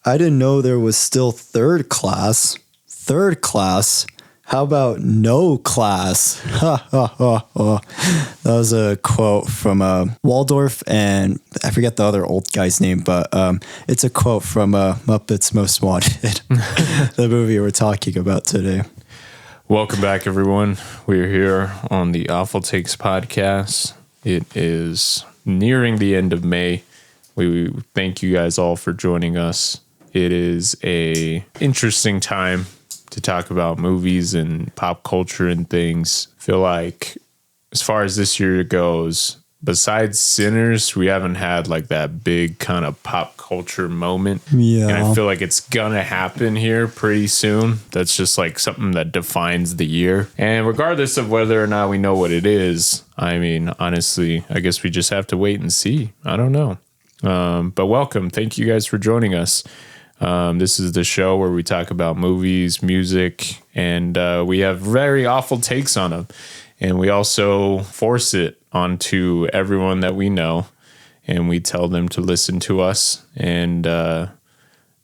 I didn't know there was still third class. Third class? How about no class? Ha, ha, ha, ha. That was a quote from Waldorf, and I forget the other old guy's name, but it's a quote from Muppets Most Wanted, the movie we're talking about today. Welcome back, everyone. We're here on the Awful Takes podcast. It is nearing the end of May. We thank you guys all for joining us. It is a interesting time to talk about movies and pop culture and things. I feel like as far as this year goes, besides Sinners, we haven't had like that big kind of pop culture moment. Yeah. And I feel like it's gonna happen here pretty soon. That's just like something that defines the year. And regardless of whether or not we know what it is, I mean, honestly, I guess we just have to wait and see. I don't know. But welcome. Thank you guys for joining us. This is the show where we talk about movies, music, and we have very awful takes on them. And we also force it onto everyone that we know, and we tell them to listen to us. And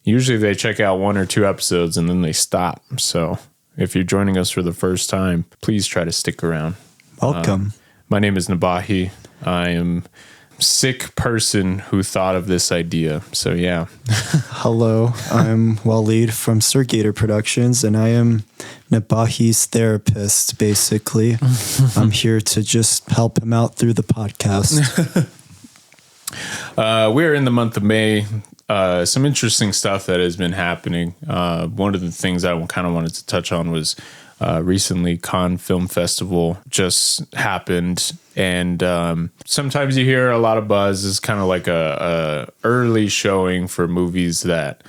usually they check out 1 or 2 episodes and then they stop. So if you're joining us for the first time, please try to stick around. Welcome. My name is Nabahi. I am sick person who thought of this idea. So yeah. Hello, I'm Wallied from Surgator Productions, and I am Nabahi's therapist, basically. I'm here to just help him out through the podcast. We're in the month of May. Some interesting stuff that has been happening. One of the things I kind of wanted to touch on was recently Cannes Film Festival just happened, and sometimes you hear a lot of buzz. It's kind of like a early showing for movies that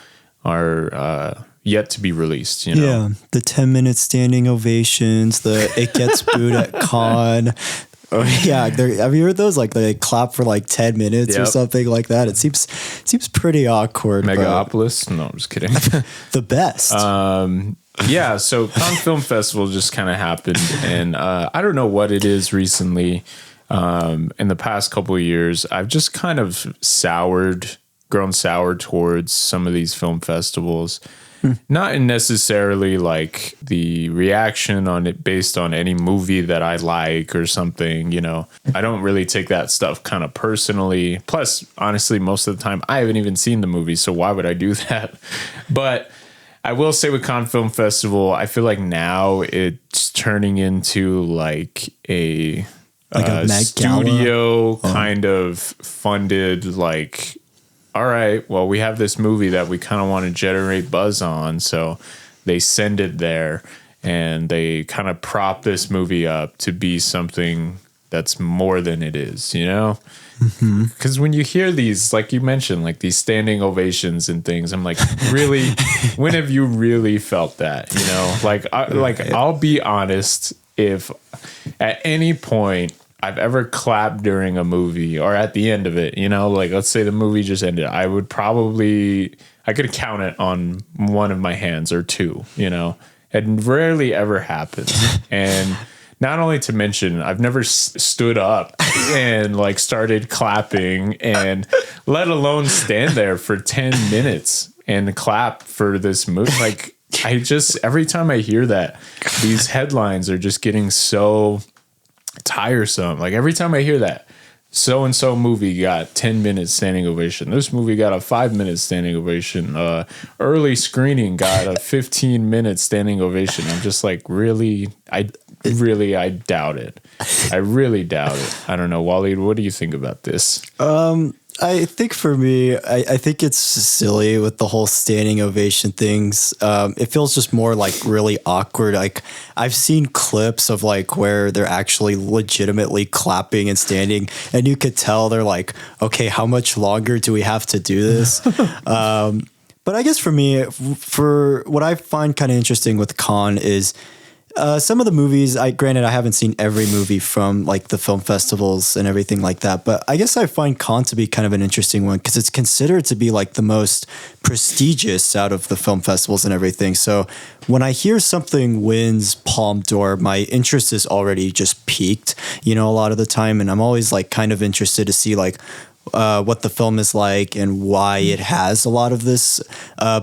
are yet to be released. You know? Yeah, the 10-minute standing ovations, the it gets booed at Cannes. Oh, yeah, have you heard those? Like they clap for like 10 minutes or something like that. It seems pretty awkward. Megapolis? No, I'm just kidding. The best. Yeah, so Cannes Film Festival just kind of happened, and I don't know what it is recently. In the past couple of years, I've just kind of grown sour towards some of these film festivals. Not necessarily like the reaction on it based on any movie that I like or something, you know. I don't really take that stuff kind of personally. Plus, honestly, most of the time, I haven't even seen the movie, so why would I do that? But I will say with Cannes Film Festival, I feel like now it's turning into like a studio kind of funded, like, all right, well, we have this movie that we kind of want to generate buzz on. So they send it there and they kind of prop this movie up to be something that's more than it is, you know? Because when you hear these, like you mentioned, like these standing ovations and things, I'm like, really? When have you really felt that? You know, I'll be honest, if at any point I've ever clapped during a movie or at the end of it, you know, like let's say the movie just ended, I could count it on one of my hands or two, you know. It rarely ever happens. And not only to mention, I've never stood up and like started clapping, and let alone stand there for 10 minutes and clap for this movie. Like every time I hear that, these headlines are just getting so tiresome. Like every time I hear that, so-and-so movie got 10 minutes standing ovation. This movie got a 5-minute standing ovation. Early screening got a 15-minute standing ovation. I'm just like, really? I doubt it. I really doubt it. I don't know. Wallied, what do you think about this? I think for me, I think it's silly with the whole standing ovation things. It feels just more like really awkward. Like I've seen clips of like where they're actually legitimately clapping and standing, and you could tell they're like, okay, how much longer do we have to do this? But I guess for me, for what I find kind of interesting with Cannes is some of the movies, granted, I haven't seen every movie from like the film festivals and everything like that, but I guess I find Cannes to be kind of an interesting one because it's considered to be like the most prestigious out of the film festivals and everything. So when I hear something wins Palme d'Or, my interest is already just peaked, you know, a lot of the time. And I'm always like kind of interested to see like, what the film is like and why it has a lot of this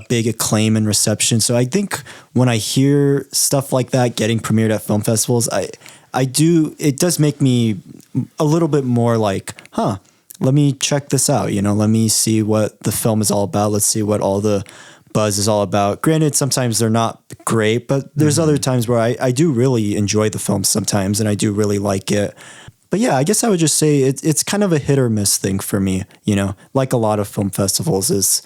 big acclaim and reception. So I think when I hear stuff like that getting premiered at film festivals, it does make me a little bit more like, let me check this out. Let me see what the film is all about. Let's see what all the buzz is all about. Granted, sometimes they're not great, but there's other times where I do really enjoy the film sometimes, and I do really like it. But yeah, I guess I would just say it's kind of a hit or miss thing for me, like a lot of film festivals, is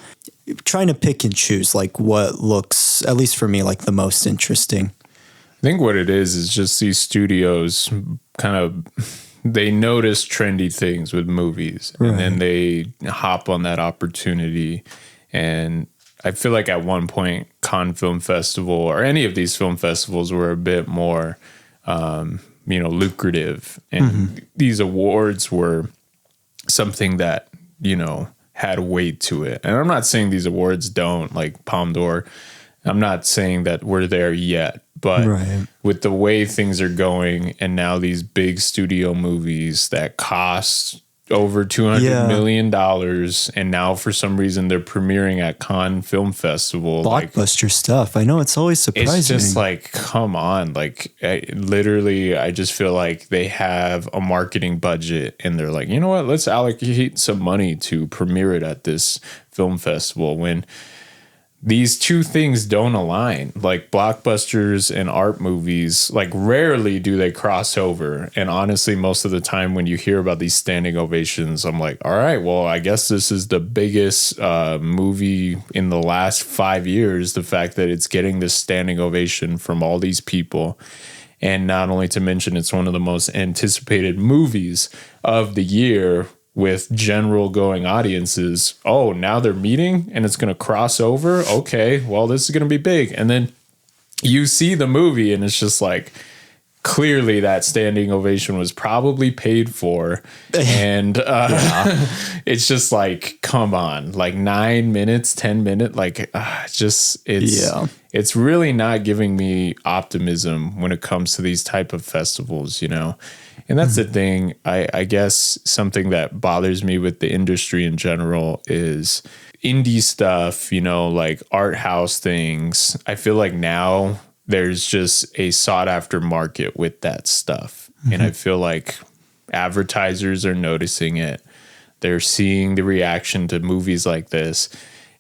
trying to pick and choose like what looks, at least for me, like the most interesting. I think what it is just these studios kind of, they notice trendy things with movies, and then they hop on that opportunity. And I feel like at one point, Cannes Film Festival or any of these film festivals were a bit more, lucrative. And these awards were something that, had weight to it. And I'm not saying these awards don't, like Palme d'Or. I'm not saying that we're there yet. But with the way things are going, and now these big studio movies that cost over $200 million, and now for some reason they're premiering at Cannes Film Festival. Blockbuster stuff. I know, it's always surprising. It's just like, come on. Like, I just feel like they have a marketing budget, and they're like, you know what? Let's allocate some money to premiere it at this film festival, when these two things don't align. Like, blockbusters and art movies, like, rarely do they cross over. And honestly, most of the time when you hear about these standing ovations, I'm like, all right, well, I guess this is the biggest movie in the last 5 years. The fact that it's getting this standing ovation from all these people. And not only to mention, it's one of the most anticipated movies of the year, with general going audiences. Oh, now they're meeting and it's going to cross over. Okay, well, this is going to be big. And then you see the movie and it's just like, clearly that standing ovation was probably paid for. And it's just like, come on, like 9 minutes, 10 minutes, like it's really not giving me optimism when it comes to these type of festivals, And that's the thing. I guess something that bothers me with the industry in general is indie stuff, like art house things. I feel like now there's just a sought after market with that stuff. And I feel like advertisers are noticing it. They're seeing the reaction to movies like this.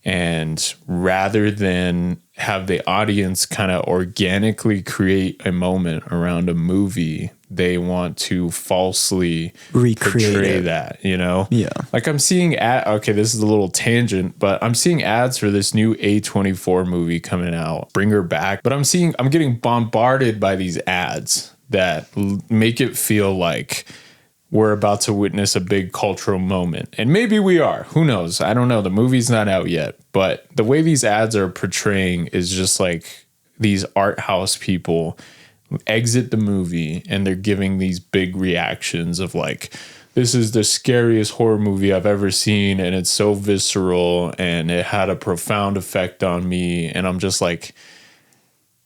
And rather than have the audience kind of organically create a moment around a movie, they want to falsely portray that, Yeah. Like, I'm seeing this is a little tangent, but I'm seeing ads for this new A24 movie coming out, Bring Her Back. But I'm getting bombarded by these ads that make it feel like we're about to witness a big cultural moment. And maybe we are. Who knows? I don't know. The movie's not out yet. But the way these ads are portraying is just like these art house people exit the movie and they're giving these big reactions of like, this is the scariest horror movie I've ever seen, and it's so visceral and it had a profound effect on me. And I'm just like,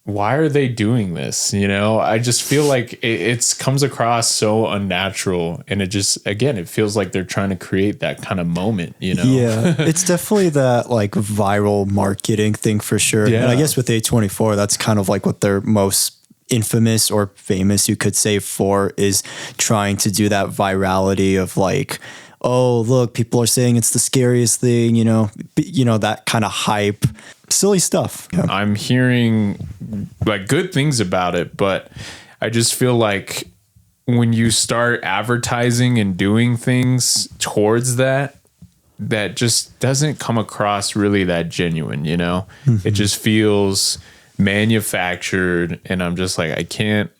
why are they doing this? I just feel like it comes across so unnatural, and it just, again, it feels like they're trying to create that kind of moment, Yeah, it's definitely that like viral marketing thing for sure. Yeah. And I guess with A24, that's kind of like what they're most infamous or famous, you could say, for, is trying to do that virality of like, oh, look, people are saying it's the scariest thing, that kind of hype. Silly stuff. Yeah. I'm hearing like good things about it, but I just feel like when you start advertising and doing things towards that just doesn't come across really that genuine, It just feels manufactured, and I'm just like, I can't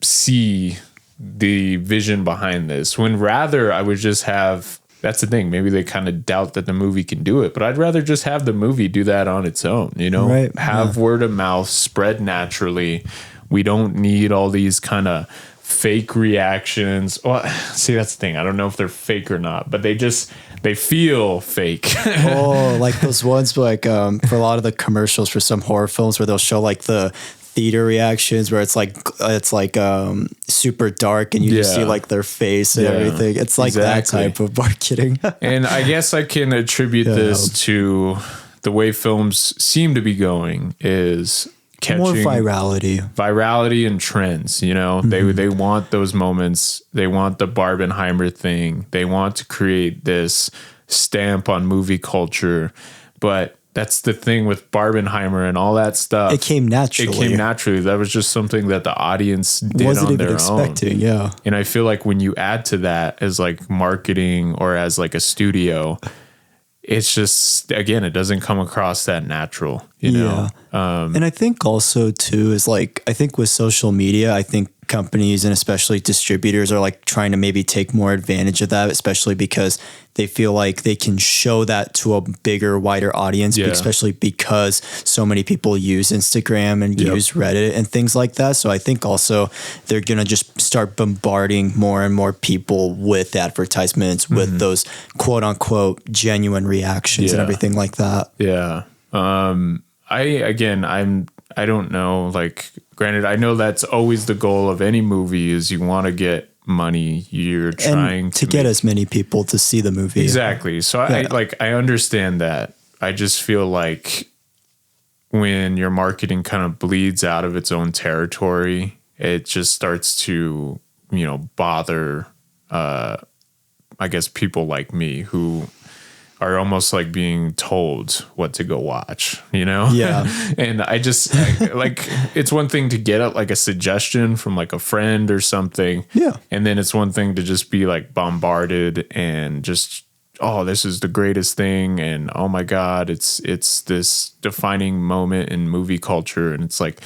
see the vision behind this, when rather I would just have, that's the thing, maybe they kind of doubt that the movie can do it, but I'd rather just have the movie do that on its own, Right. Have word of mouth spread naturally. We don't need all these kind of fake reactions. Well, see, that's the thing. I don't know if they're fake or not, but they feel fake. Oh, like those ones like for a lot of the commercials for some horror films where they'll show like the theater reactions where it's like super dark and you just see like their face and everything. It's like that type of marketing. And I guess I can attribute this to the way films seem to be going is catching more virality and trends. You know, they want those moments. They want the Barbenheimer thing. They want to create this stamp on movie culture. But that's the thing with Barbenheimer and all that stuff. It came naturally. That was just something that the audience did on their own. Yeah. And I feel like when you add to that as like marketing or as like a studio, it's just, again, it doesn't come across that natural, you know? And I think also too is like, I think with social media, I think companies and especially distributors are like trying to maybe take more advantage of that, especially because they feel like they can show that to a bigger, wider audience, especially because so many people use Instagram and use Reddit and things like that. So I think also they're going to just start bombarding more and more people with advertisements, with those quote unquote genuine reactions and everything like that. Yeah. I don't know, like, granted, I know that's always the goal of any movie is you want to get money. You're trying to get as many people to see the movie. Exactly. So I understand that. I just feel like when your marketing kind of bleeds out of its own territory, it just starts to, you know, bother, I guess, people like me who are almost like being told what to go watch, you know? Yeah. And like, it's one thing to get like a suggestion from like a friend or something. Yeah. And then it's one thing to just be like bombarded and just, oh, this is the greatest thing. And oh my God, it's this defining moment in movie culture. And it's like,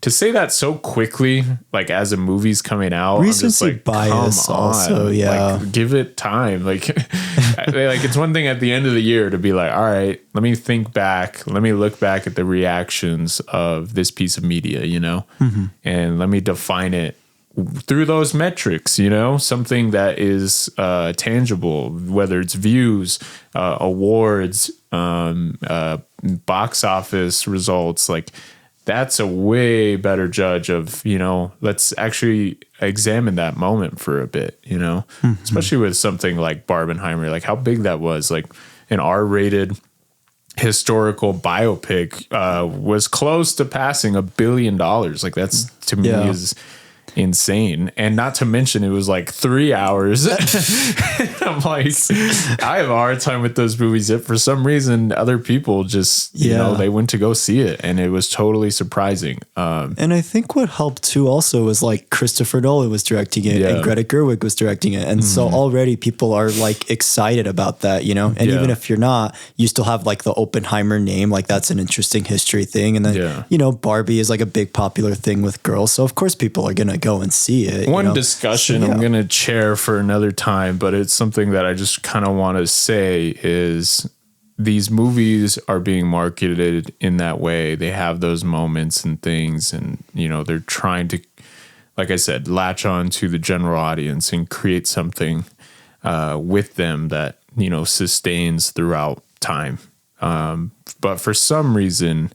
to say that so quickly, like as a movie's coming out, recency I'm just like, bias come on, also, like, give it time. Like, like it's one thing at the end of the year to be like, all right, let me think back, let me look back at the reactions of this piece of media, you know, and let me define it through those metrics, you know, something that is tangible, whether it's views, awards, box office results, like. That's a way better judge of, you know, let's actually examine that moment for a bit, you know, especially with something like Barbenheimer, like how big that was, like an R-rated historical biopic was close to passing $1 billion. Like that's to me is insane. And not to mention it was like 3 hours. I'm like, I have a hard time with those movies. If for some reason other people just, you know, they went to go see it and it was totally surprising. And I think what helped too also was like Christopher Nolan was directing it and Greta Gerwig was directing it. And so already people are like excited about that, you know, and even if you're not, you still have like the Oppenheimer name. Like that's an interesting history thing. And then, you know, Barbie is like a big popular thing with girls. So of course people are going to go and see it. One discussion I'm going to chair for another time, but it's something that I just kind of want to say is these movies are being marketed in that way. They have those moments and things, and, you know, they're trying to, like I said, latch on to the general audience and create something with them that, you know, sustains throughout time. But for some reason,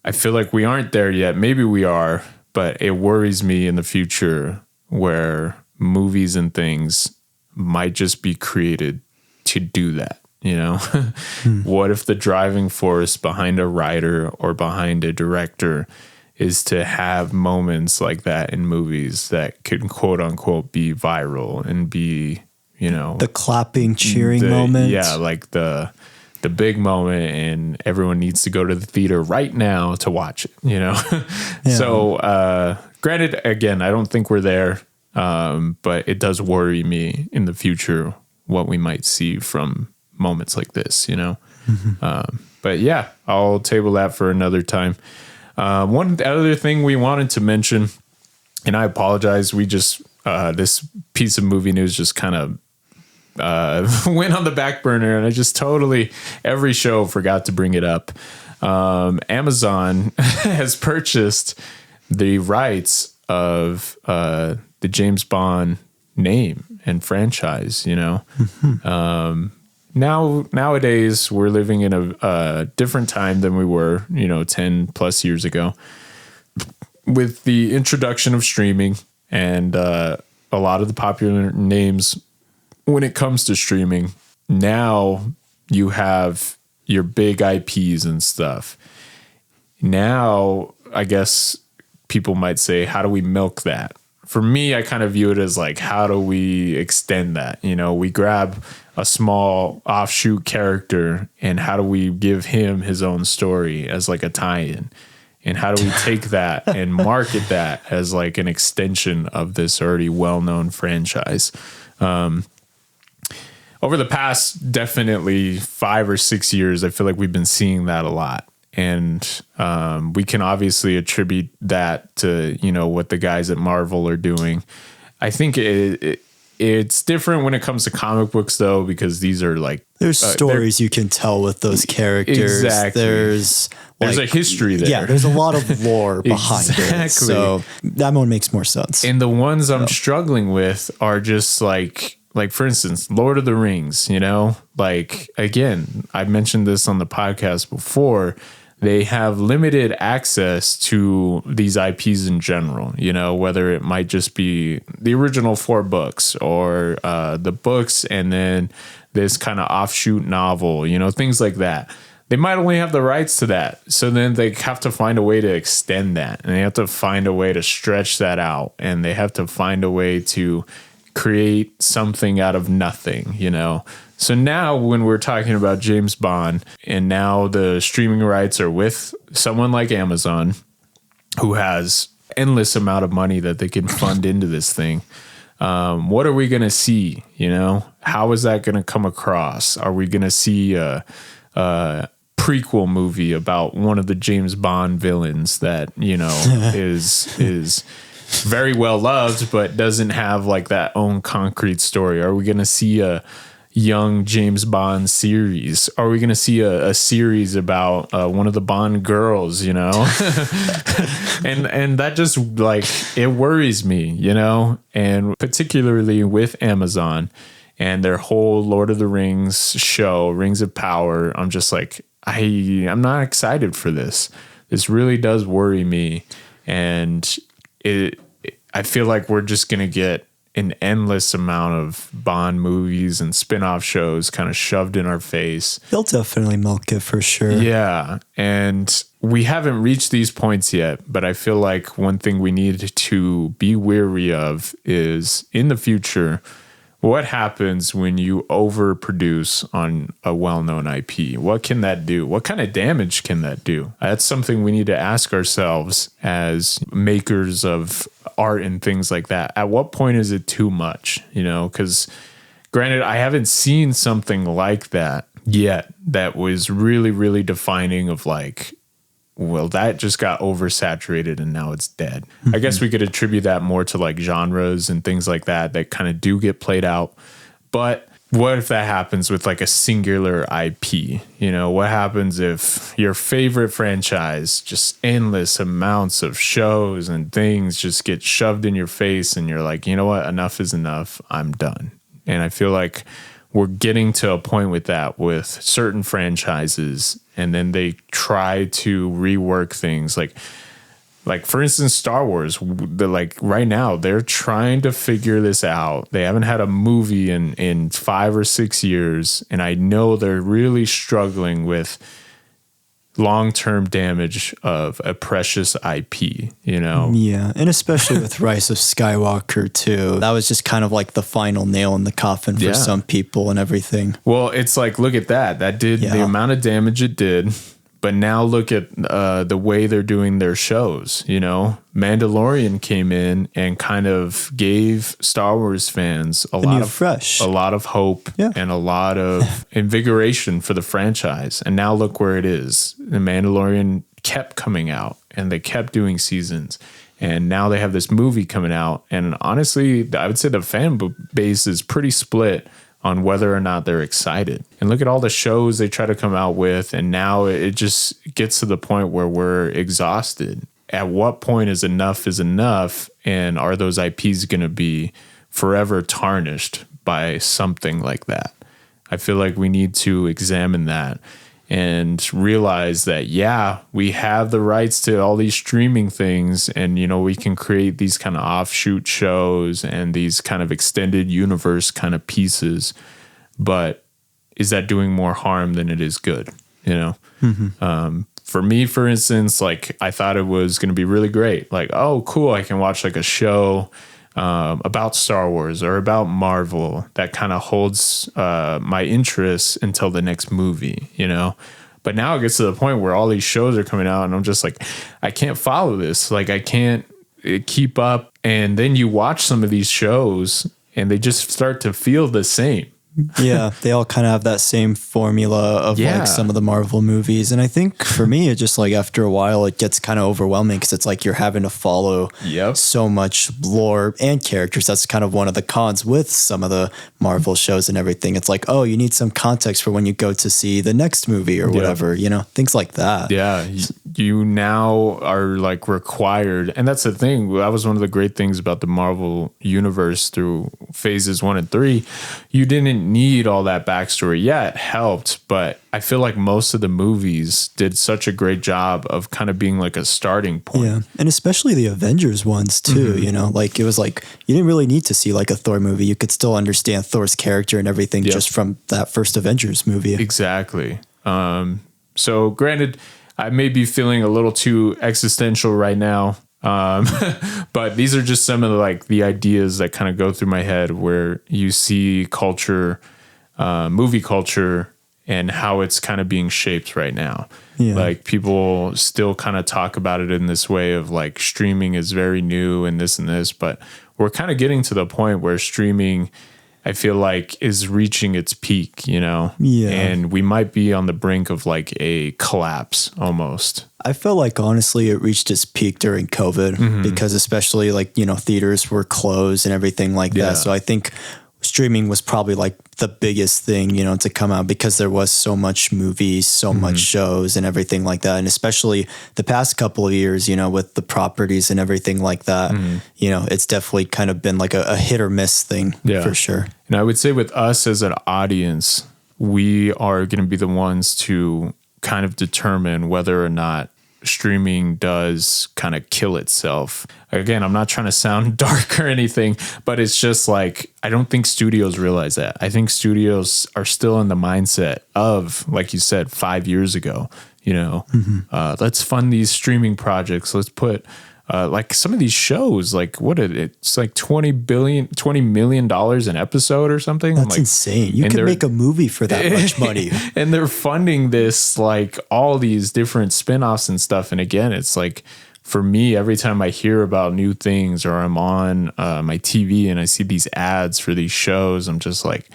I feel like we aren't there yet. Maybe we are. But it worries me in the future where movies and things might just be created to do that, you know? What if the driving force behind a writer or behind a director is to have moments like that in movies that could quote unquote be viral and be, you know, the clapping, cheering moment. Yeah, like the big moment and everyone needs to go to the theater right now to watch it, you know? So, granted, again, I don't think we're there, but it does worry me in the future what we might see from moments like this, you know? But yeah, I'll table that for another time. One other thing we wanted to mention, and I apologize, we just, this piece of movie news just kind of went on the back burner and I just totally every show forgot to bring it up. Amazon has purchased the rights of the James Bond name and franchise, you know. Nowadays we're living in a different time than we were, you know, 10 plus years ago. with the introduction of streaming and a lot of the popular names when it comes to streaming, now you have your big IPs and stuff. Now, I guess people might say, how do we milk that? For me, I kind of view it as like, how do we extend that? You know, we grab a small offshoot character and how do we give him his own story as like a tie-in? And how do we take that and market that as like an extension of this already well-known franchise? Over the past definitely 5 or 6 years, I feel like we've been seeing that a lot. And we can obviously attribute that to, you know, what the guys at Marvel are doing. I think it's different when it comes to comic books, though, because these are like... There's stories you can tell with those characters. Exactly. There's a history there. Yeah, there's a lot of lore behind it. So that one makes more sense. And the ones I'm struggling with are just like, for instance, Lord of the Rings, you know? Like, again, I've mentioned this on the podcast before. They have limited access to these IPs in general, you know, whether it might just be the original 4 books or the books and then this kind of offshoot novel, you know, things like that. They might only have the rights to that. So then they have to find a way to extend that, and they have to find a way to stretch that out, and they have to find a way to create something out of nothing, you know? So now when we're talking about James Bond and now the streaming rights are with someone like Amazon, who has endless amount of money that they can fund into this thing. What are we going to see? You know, how is that going to come across? Are we going to see a prequel movie about one of the James Bond villains that, you know, is very well loved, but doesn't have like that own concrete story? Are we going to see a young James Bond series? Are we going to see a series about one of the Bond girls, you know? and that just like, it worries me, you know? And particularly with Amazon and their whole Lord of the Rings show, Rings of Power, I'm just like, I'm not excited for this. This really does worry me. And I feel like we're just going to get an endless amount of Bond movies and spin-off shows kind of shoved in our face. They'll definitely milk it for sure. Yeah. And we haven't reached these points yet, but I feel like one thing we need to be wary of is in the future, what happens when you overproduce on a well-known IP? What can that do? What kind of damage can that do? That's something we need to ask ourselves as makers of art and things like that. At what point is it too much? You know, because granted, I haven't seen something like that yet that was really, really defining of like, well, that just got oversaturated and now it's dead. Mm-hmm. I guess we could attribute that more to like genres and things like that kind of do get played out. But what if that happens with like a singular IP? You know, what happens if your favorite franchise, just endless amounts of shows and things just get shoved in your face and you're like, you know what, enough is enough, I'm done. And I feel like we're getting to a point with that with certain franchises, and then they try to rework things like for instance, Star Wars. Like right now, they're trying to figure this out. They haven't had a movie in 5 or 6 years, and I know they're really struggling with long-term damage of a precious IP, you know? Yeah, and especially with Rise of Skywalker too. That was just kind of like the final nail in the coffin for some people and everything. Well, it's like, look at that. That did the amount of damage it did. But now look at the way they're doing their shows, you know? Mandalorian came in and kind of gave Star Wars fans a lot of hope and a lot of invigoration for the franchise. And now look where it is. The Mandalorian kept coming out and they kept doing seasons. And now they have this movie coming out. And honestly, I would say the fan base is pretty split on whether or not they're excited. And look at all the shows they try to come out with, and now it just gets to the point where we're exhausted. At what point is enough, and are those IPs going to be forever tarnished by something like that? I feel like we need to examine that. and realize that, yeah, we have the rights to all these streaming things, and, you know, we can create these kind of offshoot shows and these kind of extended universe kind of pieces. But is that doing more harm than it is good? You know, for me, for instance, like, I thought it was going to be really great. Like, oh, cool, I can watch like a show about Star Wars or about Marvel that kind of holds my interest until the next movie, you know? But now it gets to the point where all these shows are coming out and I'm just like, I can't follow this. Like, I can't keep up. And then you watch some of these shows and they just start to feel the same. Yeah, they all kind of have that same formula of like some of the Marvel movies. And I think for me, it just like after a while, it gets kind of overwhelming because it's like you're having to follow so much lore and characters. That's kind of one of the cons with some of the Marvel shows and everything. It's like, oh, you need some context for when you go to see the next movie or whatever, you know, things like that. Yeah, you now are like required. And that's the thing. That was one of the great things about the Marvel universe through phases 1 and 3. You didn't need all that backstory. Yeah, it helped, but I feel like most of the movies did such a great job of kind of being like a starting point. Yeah, and especially the Avengers ones too, you know, like it was like you didn't really need to see like a Thor movie. You could still understand Thor's character and everything just from that first Avengers movie. Exactly. So granted, I may be feeling a little too existential right now. But these are just some of the ideas that kind of go through my head where you see culture, movie culture, and how it's kind of being shaped right now. Yeah. Like people still kind of talk about it in this way of like streaming is very new and this, but we're kind of getting to the point where streaming, I feel like, is reaching its peak, you know? Yeah. And we might be on the brink of like a collapse almost. I felt like honestly it reached its peak during COVID because especially like, you know, theaters were closed and everything like that. So I think streaming was probably like the biggest thing, you know, to come out because there was so much movies, so much shows and everything like that. And especially the past couple of years, you know, with the properties and everything like that, you know, it's definitely kind of been like a hit or miss thing for sure. And I would say with us as an audience, we are going to be the ones to kind of determine whether or not streaming does kind of kill itself. Again, I'm not trying to sound dark or anything, but it's just like, I don't think studios realize that. I think studios are still in the mindset of, like you said, 5 years ago, you know, let's fund these streaming projects. Let's put like some of these shows, like it's like $20 million an episode or something. That's like insane. You can make a movie for that much money. And they're funding this, like all these different spinoffs and stuff. And again, it's like, for me, every time I hear about new things or I'm on my TV and I see these ads for these shows, I'm just like,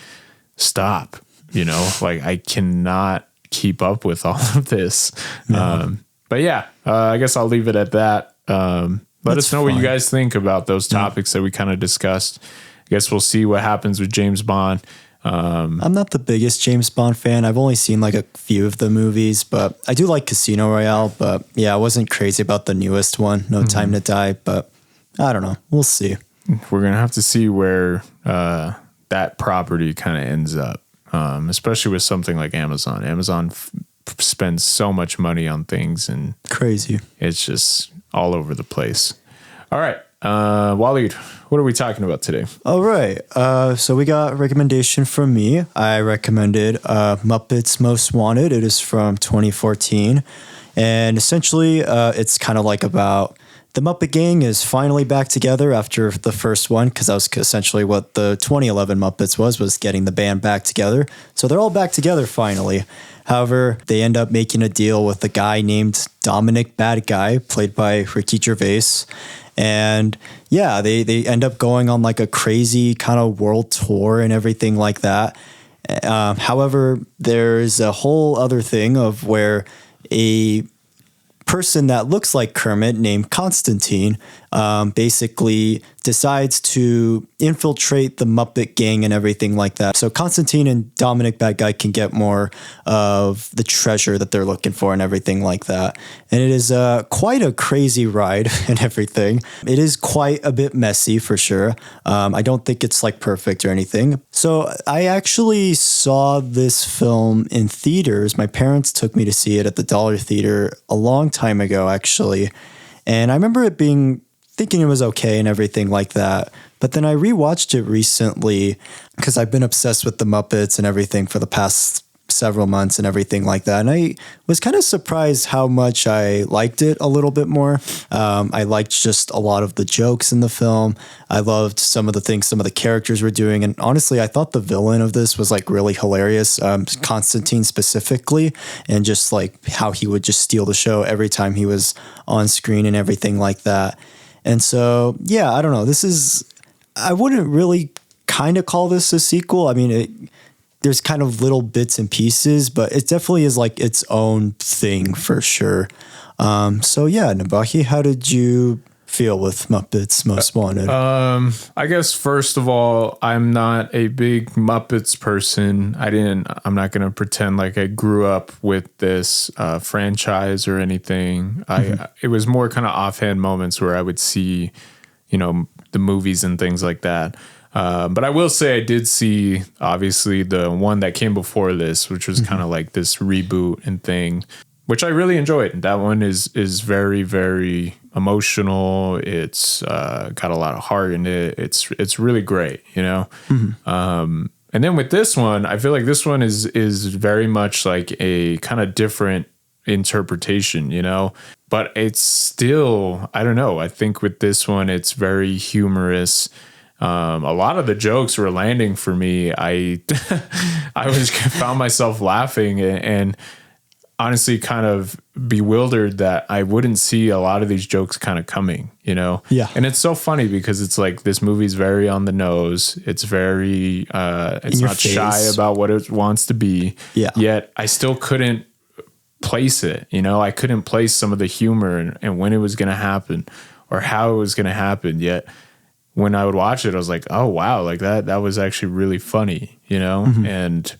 stop, you know, like I cannot keep up with all of this. No. But yeah, I guess I'll leave it at that. Let us know what you guys think about those topics that we kind of discussed. I guess we'll see what happens with James Bond. I'm not the biggest James Bond fan. I've only seen like a few of the movies, but I do like Casino Royale. But yeah, I wasn't crazy about the newest one, No Time to Die. But I don't know. We'll see. We're going to have to see where that property kind of ends up, especially with something like Amazon. Amazon spends so much money on things and crazy. It's just all over the place. All right. Wallied, what are we talking about today? All right. So we got a recommendation from me. I recommended Muppets Most Wanted. It is from 2014. And essentially, it's kind of like about the Muppet Gang is finally back together after the first one, because that was essentially what the 2011 Muppets was getting the band back together. So they're all back together finally. However, they end up making a deal with a guy named Dominic Bad Guy, played by Ricky Gervais. And yeah, they end up going on like a crazy kind of world tour and everything like that. However, there's a whole other thing of where a person that looks like Kermit named Constantine basically decides to infiltrate the Muppet gang and everything like that. So Constantine and Dominic Bad Guy can get more of the treasure that they're looking for and everything like that. And it is quite a crazy ride and everything. It is quite a bit messy for sure. I don't think it's like perfect or anything. So I actually saw this film in theaters. My parents took me to see it at the Dollar Theater a long time ago, actually. And I remember thinking it was okay and everything like that. But then I rewatched it recently because I've been obsessed with the Muppets and everything for the past several months and everything like that. And I was kind of surprised how much I liked it a little bit more. I liked just a lot of the jokes in the film. I loved some of the things some of the characters were doing. And honestly, I thought the villain of this was like really hilarious. Constantine specifically, and just like how he would just steal the show every time he was on screen and everything like that. And so, yeah, I don't know. I wouldn't really kind of call this a sequel. I mean, there's kind of little bits and pieces, but it definitely is like its own thing for sure. So yeah, Nabahi, how did you feel with Muppets Most Wanted? I guess first of all, I'm not a big Muppets person. I'm not going to pretend like I grew up with this franchise or anything. It was more kind of offhand moments where I would see, the movies and things like that. But I will say I did see obviously the one that came before this, which was kind of like this reboot and thing, which I really enjoyed. That one is very, very emotional. It's got a lot of heart in it. It's really great, And then with this one, I feel like this one is very much like a kind of different interpretation, but it's still, I don't know. I think with this one, it's very humorous. A lot of the jokes were landing for me. I found myself laughing and honestly kind of bewildered that I wouldn't see a lot of these jokes kind of coming, Yeah. And it's so funny because it's like this movie's very on the nose. It's very, it's not shy about what it wants to be. Yeah. Yet I still couldn't place it. I couldn't place some of the humor and when it was going to happen or how it was going to happen. Yet when I would watch it, I was like, oh, wow, like that was actually really funny, And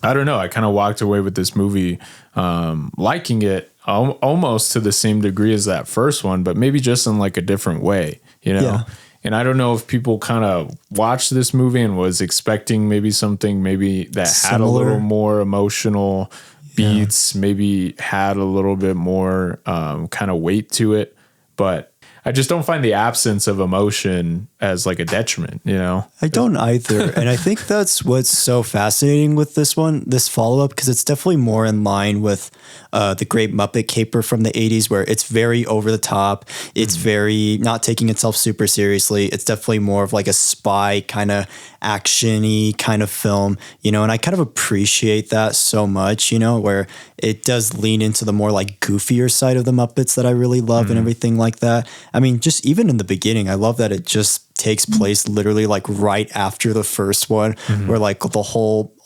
I don't know. I kind of walked away with this movie liking it almost to the same degree as that first one, but maybe just in like a different way, Yeah. And I don't know if people kind of watched this movie and was expecting maybe something maybe that had a little more emotional beats, maybe had a little bit more kind of weight to it. But I just don't find the absence of emotion as like a detriment, I don't either. And I think that's what's so fascinating with this follow-up, because it's definitely more in line with the Great Muppet Caper from the 80s, where it's very over the top. It's very not taking itself super seriously. It's definitely more of like a spy kind of action-y kind of film, and I kind of appreciate that so much, where it does lean into the more like goofier side of the Muppets that I really love and everything like that. I mean, just even in the beginning, I love that it just takes place literally like right after the first one, where like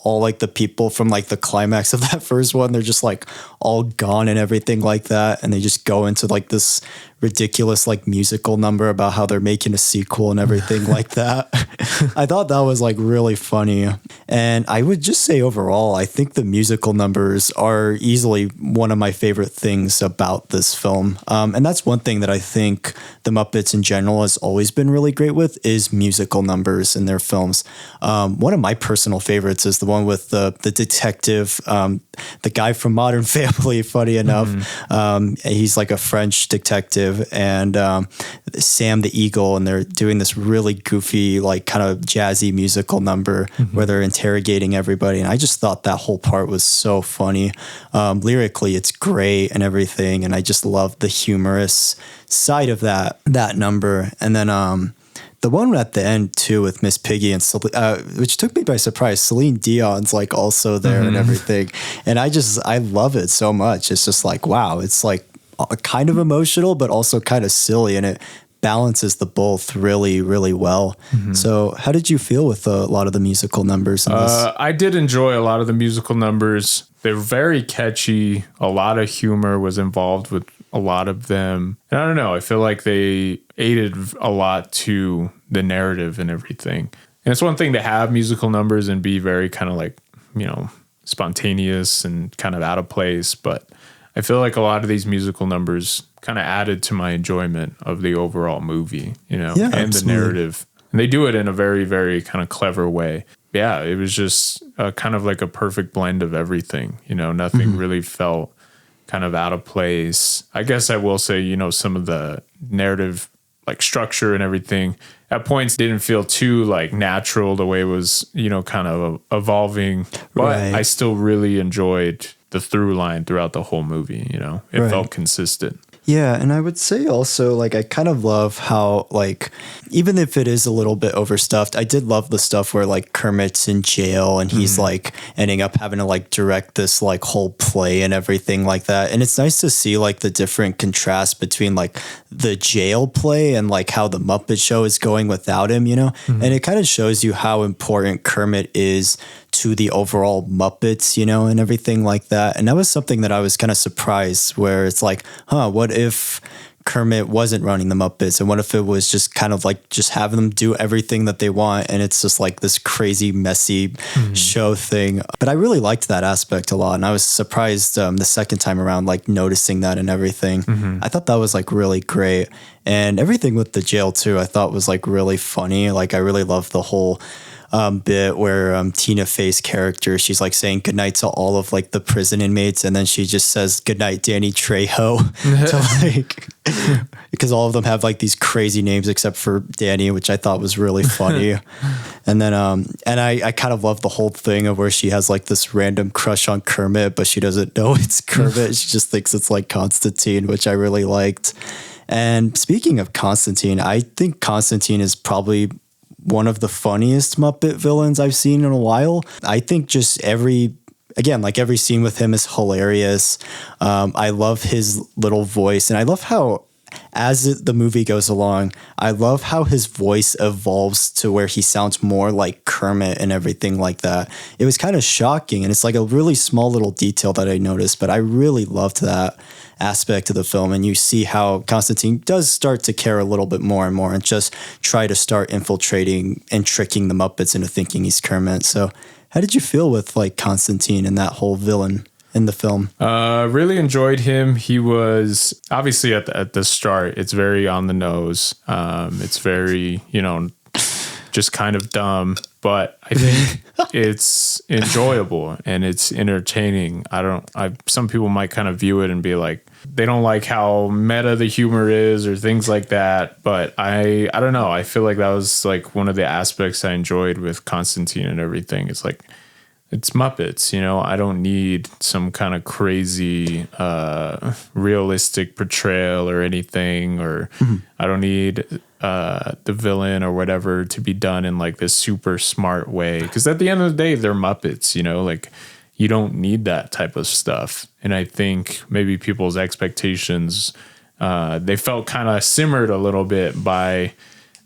all like the people from like the climax of that first one, they're just like all gone and everything like that. And they just go into like this ridiculous like musical number about how they're making a sequel and everything like that. I thought that was like really funny. And I would just say overall, I think the musical numbers are easily one of my favorite things about this film. And that's one thing that I think the Muppets in general has always been really great with is musical numbers in their films. One of my personal favorites is the one with the detective, the guy from Modern Family, funny enough. He's like a French detective, and Sam the Eagle, and they're doing this really goofy, like kind of jazzy musical number where they're interrogating everybody. And I just thought that whole part was so funny. Lyrically, it's great and everything. And I just love the humorous side of that number. And then the one at the end too with Miss Piggy and which took me by surprise. Celine Dion's like also there and everything, and I love it so much. It's just like, wow, it's like kind of emotional but also kind of silly, and it balances the both really, really well. So how did you feel with a lot of the musical numbers in this? I did enjoy a lot of the musical numbers. They're very catchy. A lot of humor was involved a lot of them, and I don't know, I feel like they aided a lot to the narrative and everything. And it's one thing to have musical numbers and be very kind of like, spontaneous and kind of out of place, but I feel like a lot of these musical numbers kind of added to my enjoyment of the overall movie, and absolutely. the narrative. And they do it in a very, very kind of clever way. Yeah, it was just kind of like a perfect blend of everything. Nothing really felt kind of out of place. I guess I will say, some of the narrative like structure and everything at points didn't feel too like natural the way it was, kind of evolving. But Right. I still really enjoyed the through line throughout the whole movie. It Right. felt consistent. Yeah, and I would say also, like, I kind of love how, like, even if it is a little bit overstuffed, I did love the stuff where, like, Kermit's in jail and he's, like, ending up having to, like, direct this, like, whole play and everything like that. And it's nice to see, like, the different contrast between, like, the jail play and, like, how the Muppet Show is going without him, And it kind of shows you how important Kermit is to the overall Muppets, and everything like that. And that was something that I was kind of surprised, where it's like, what if Kermit wasn't running the Muppets? And what if it was just kind of like just having them do everything that they want? And it's just like this crazy, messy show thing. But I really liked that aspect a lot. And I was surprised the second time around, like noticing that and everything. I thought that was like really great. And everything with the jail too, I thought was like really funny. Like I really loved the whole bit where Tina Fey's character, she's like saying goodnight to all of like the prison inmates, and then she just says goodnight Danny Trejo to like, because all of them have like these crazy names except for Danny, which I thought was really funny. And then and I kind of love the whole thing of where she has like this random crush on Kermit, but she doesn't know it's Kermit. She just thinks it's like Constantine, which I really liked. And speaking of Constantine, I think Constantine is probably one of the funniest Muppet villains I've seen in a while. I think just every scene with him is hilarious. I love his little voice, and I love how, as the movie goes along, I love how his voice evolves to where he sounds more like Kermit and everything like that. It was kind of shocking, and it's like a really small little detail that I noticed, but I really loved that aspect of the film. And you see how Constantine does start to care a little bit more and more and just try to start infiltrating and tricking the Muppets into thinking he's Kermit. So how did you feel with like Constantine and that whole villain in the film? Really enjoyed him. He was obviously at the start, it's very on the nose. It's very, just kind of dumb, but I think it's enjoyable and it's entertaining. Some people might kind of view it and be like, they don't like how meta the humor is or things like that. But I don't know. I feel like that was like one of the aspects I enjoyed with Constantine and everything. It's like, it's Muppets, I don't need some kind of crazy, realistic portrayal or anything, or I don't need the villain or whatever to be done in like this super smart way. Because at the end of the day, they're Muppets, like you don't need that type of stuff. And I think maybe people's expectations, they felt kind of simmered a little bit by,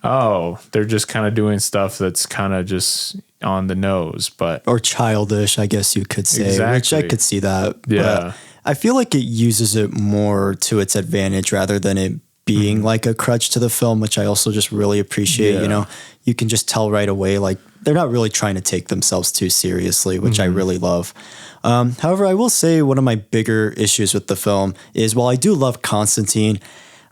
they're just kind of doing stuff that's kind of just on the nose, or childish, I guess you could say, exactly. Which I could see that. Yeah. But I feel like it uses it more to its advantage rather than it being like a crutch to the film, which I also just really appreciate. Yeah. You can just tell right away, like they're not really trying to take themselves too seriously, which I really love. However, I will say one of my bigger issues with the film is, while I do love Constantine,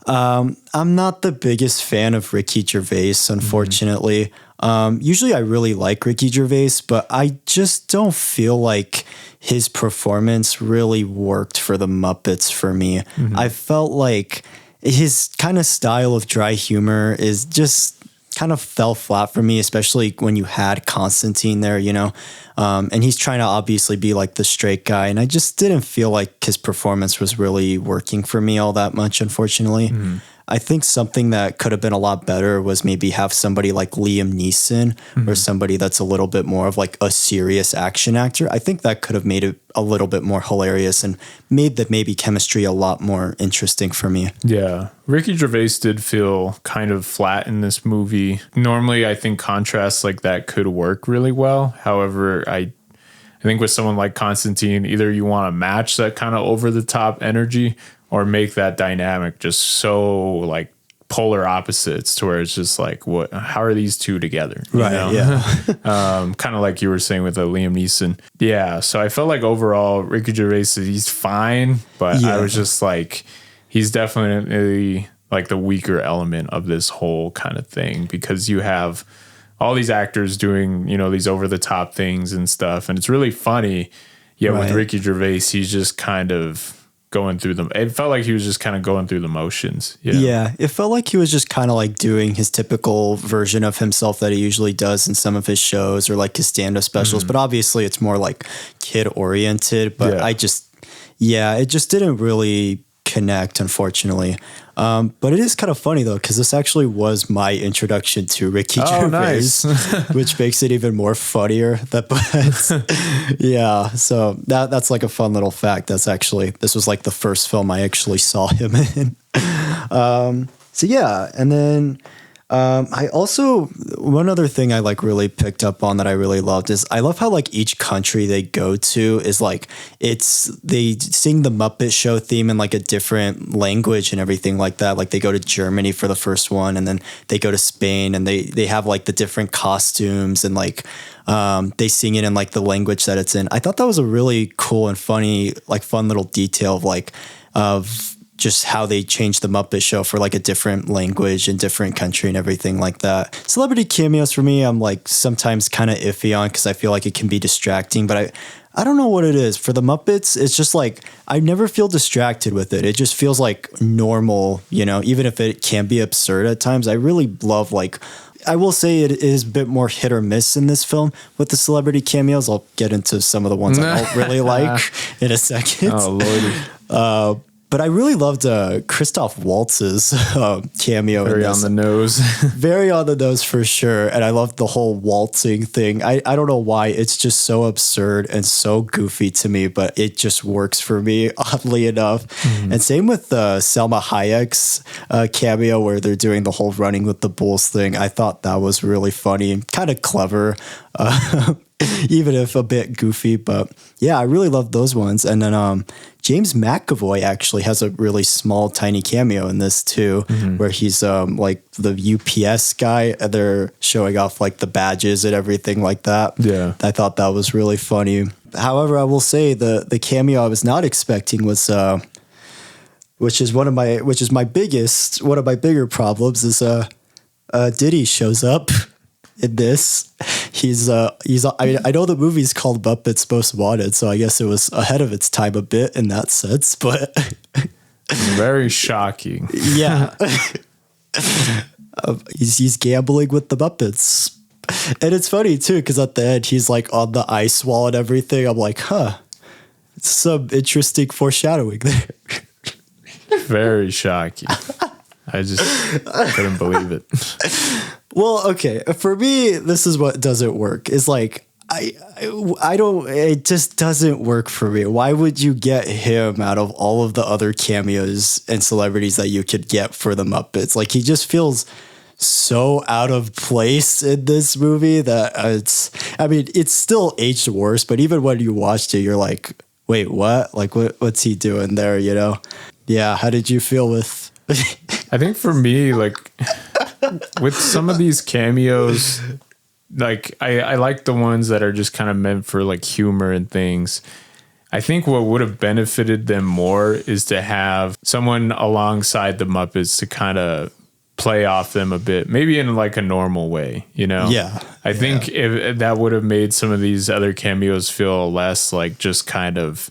I'm not the biggest fan of Ricky Gervais, unfortunately. Usually I really like Ricky Gervais, but I just don't feel like his performance really worked for the Muppets for me. I felt like his kind of style of dry humor is just kind of fell flat for me, especially when you had Constantine there, and he's trying to obviously be like the straight guy. And I just didn't feel like his performance was really working for me all that much, unfortunately. I think something that could have been a lot better was maybe have somebody like Liam Neeson or somebody that's a little bit more of like a serious action actor. I think that could have made it a little bit more hilarious and made the maybe chemistry a lot more interesting for me. Yeah. Ricky Gervais did feel kind of flat in this movie. Normally, I think contrasts like that could work really well. However, I think with someone like Constantine, either you want to match that kind of over the top energy, or make that dynamic just so like polar opposites to where it's just like, what, how are these two together? You know? Yeah. Kind of like you were saying with Liam Neeson. Yeah. So I felt like overall Ricky Gervais, he's fine, but I was just like, he's definitely like the weaker element of this whole kind of thing, because you have all these actors doing, you know, these over the top things and stuff. And it's really funny. Yet with Ricky Gervais, he's just kind of going through them. It felt like he was just kind of going through the motions. You know? Yeah, it felt like he was just kind of like doing his typical version of himself that he usually does in some of his shows or like his stand-up specials. But obviously it's more like kid oriented. But it just didn't really connect, unfortunately. But it is kind of funny though, because this actually was my introduction to Ricky Gervais, nice. which makes it even more funnier. Yeah, so that's like a fun little fact. This was like the first film I actually saw him in. So yeah, and then I also, one other thing I like really picked up on that I really loved is I love how like each country they go to is like, they sing the Muppet Show theme in like a different language and everything like that. Like they go to Germany for the first one, and then they go to Spain, and they have like the different costumes, and like they sing it in like the language that it's in. I thought that was a really cool and funny, like fun little detail of just how they changed the Muppet Show for like a different language and different country and everything like that. Celebrity cameos for me, I'm like sometimes kind of iffy on, because I feel like it can be distracting, but I don't know what it is. For the Muppets, it's just like, I never feel distracted with it. It just feels like normal, you know, even if it can be absurd at times. I really love, like, I will say it is a bit more hit or miss in this film with the celebrity cameos. I'll get into some of the ones I don't really like in a second. Oh, Lordy. But I really loved Christoph Waltz's cameo. Very on the nose. Very on the nose for sure. And I loved the whole waltzing thing. I don't know why. It's just so absurd and so goofy to me, but it just works for me, oddly enough. And same with Selma Hayek's cameo, where they're doing the whole running with the bulls thing. I thought that was really funny and kind of clever. Even if a bit goofy, but yeah, I really love those ones. And then James McAvoy actually has a really small, tiny cameo in this too, where he's like the UPS guy. And they're showing off like the badges and everything like that. Yeah, I thought that was really funny. However, I will say the cameo I was not expecting was, which is one of my bigger problems is Diddy shows up in this. I know the movie's called Muppets Most Wanted, so I guess it was ahead of its time a bit in that sense, but very shocking. Yeah. He's gambling with the Muppets. And it's funny too, because at the end he's like on the ice wall and everything. I'm like, it's some interesting foreshadowing there. Very shocking. I just couldn't believe it. Well, okay. For me, this is what doesn't work. Is like, I don't, it just doesn't work for me. Why would you get him out of all of the other cameos and celebrities that you could get for the Muppets? Like, he just feels so out of place in this movie that it's still aged worse, but even when you watched it, you're like, wait, what? Like, what's he doing there, you know? Yeah, how did you feel with... I think for me, like, with some of these cameos, like, I like the ones that are just kind of meant for, like, humor and things. I think what would have benefited them more is to have someone alongside the Muppets to kind of play off them a bit, maybe in like a normal way, you know? Yeah. I think if that would have made some of these other cameos feel less like just kind of,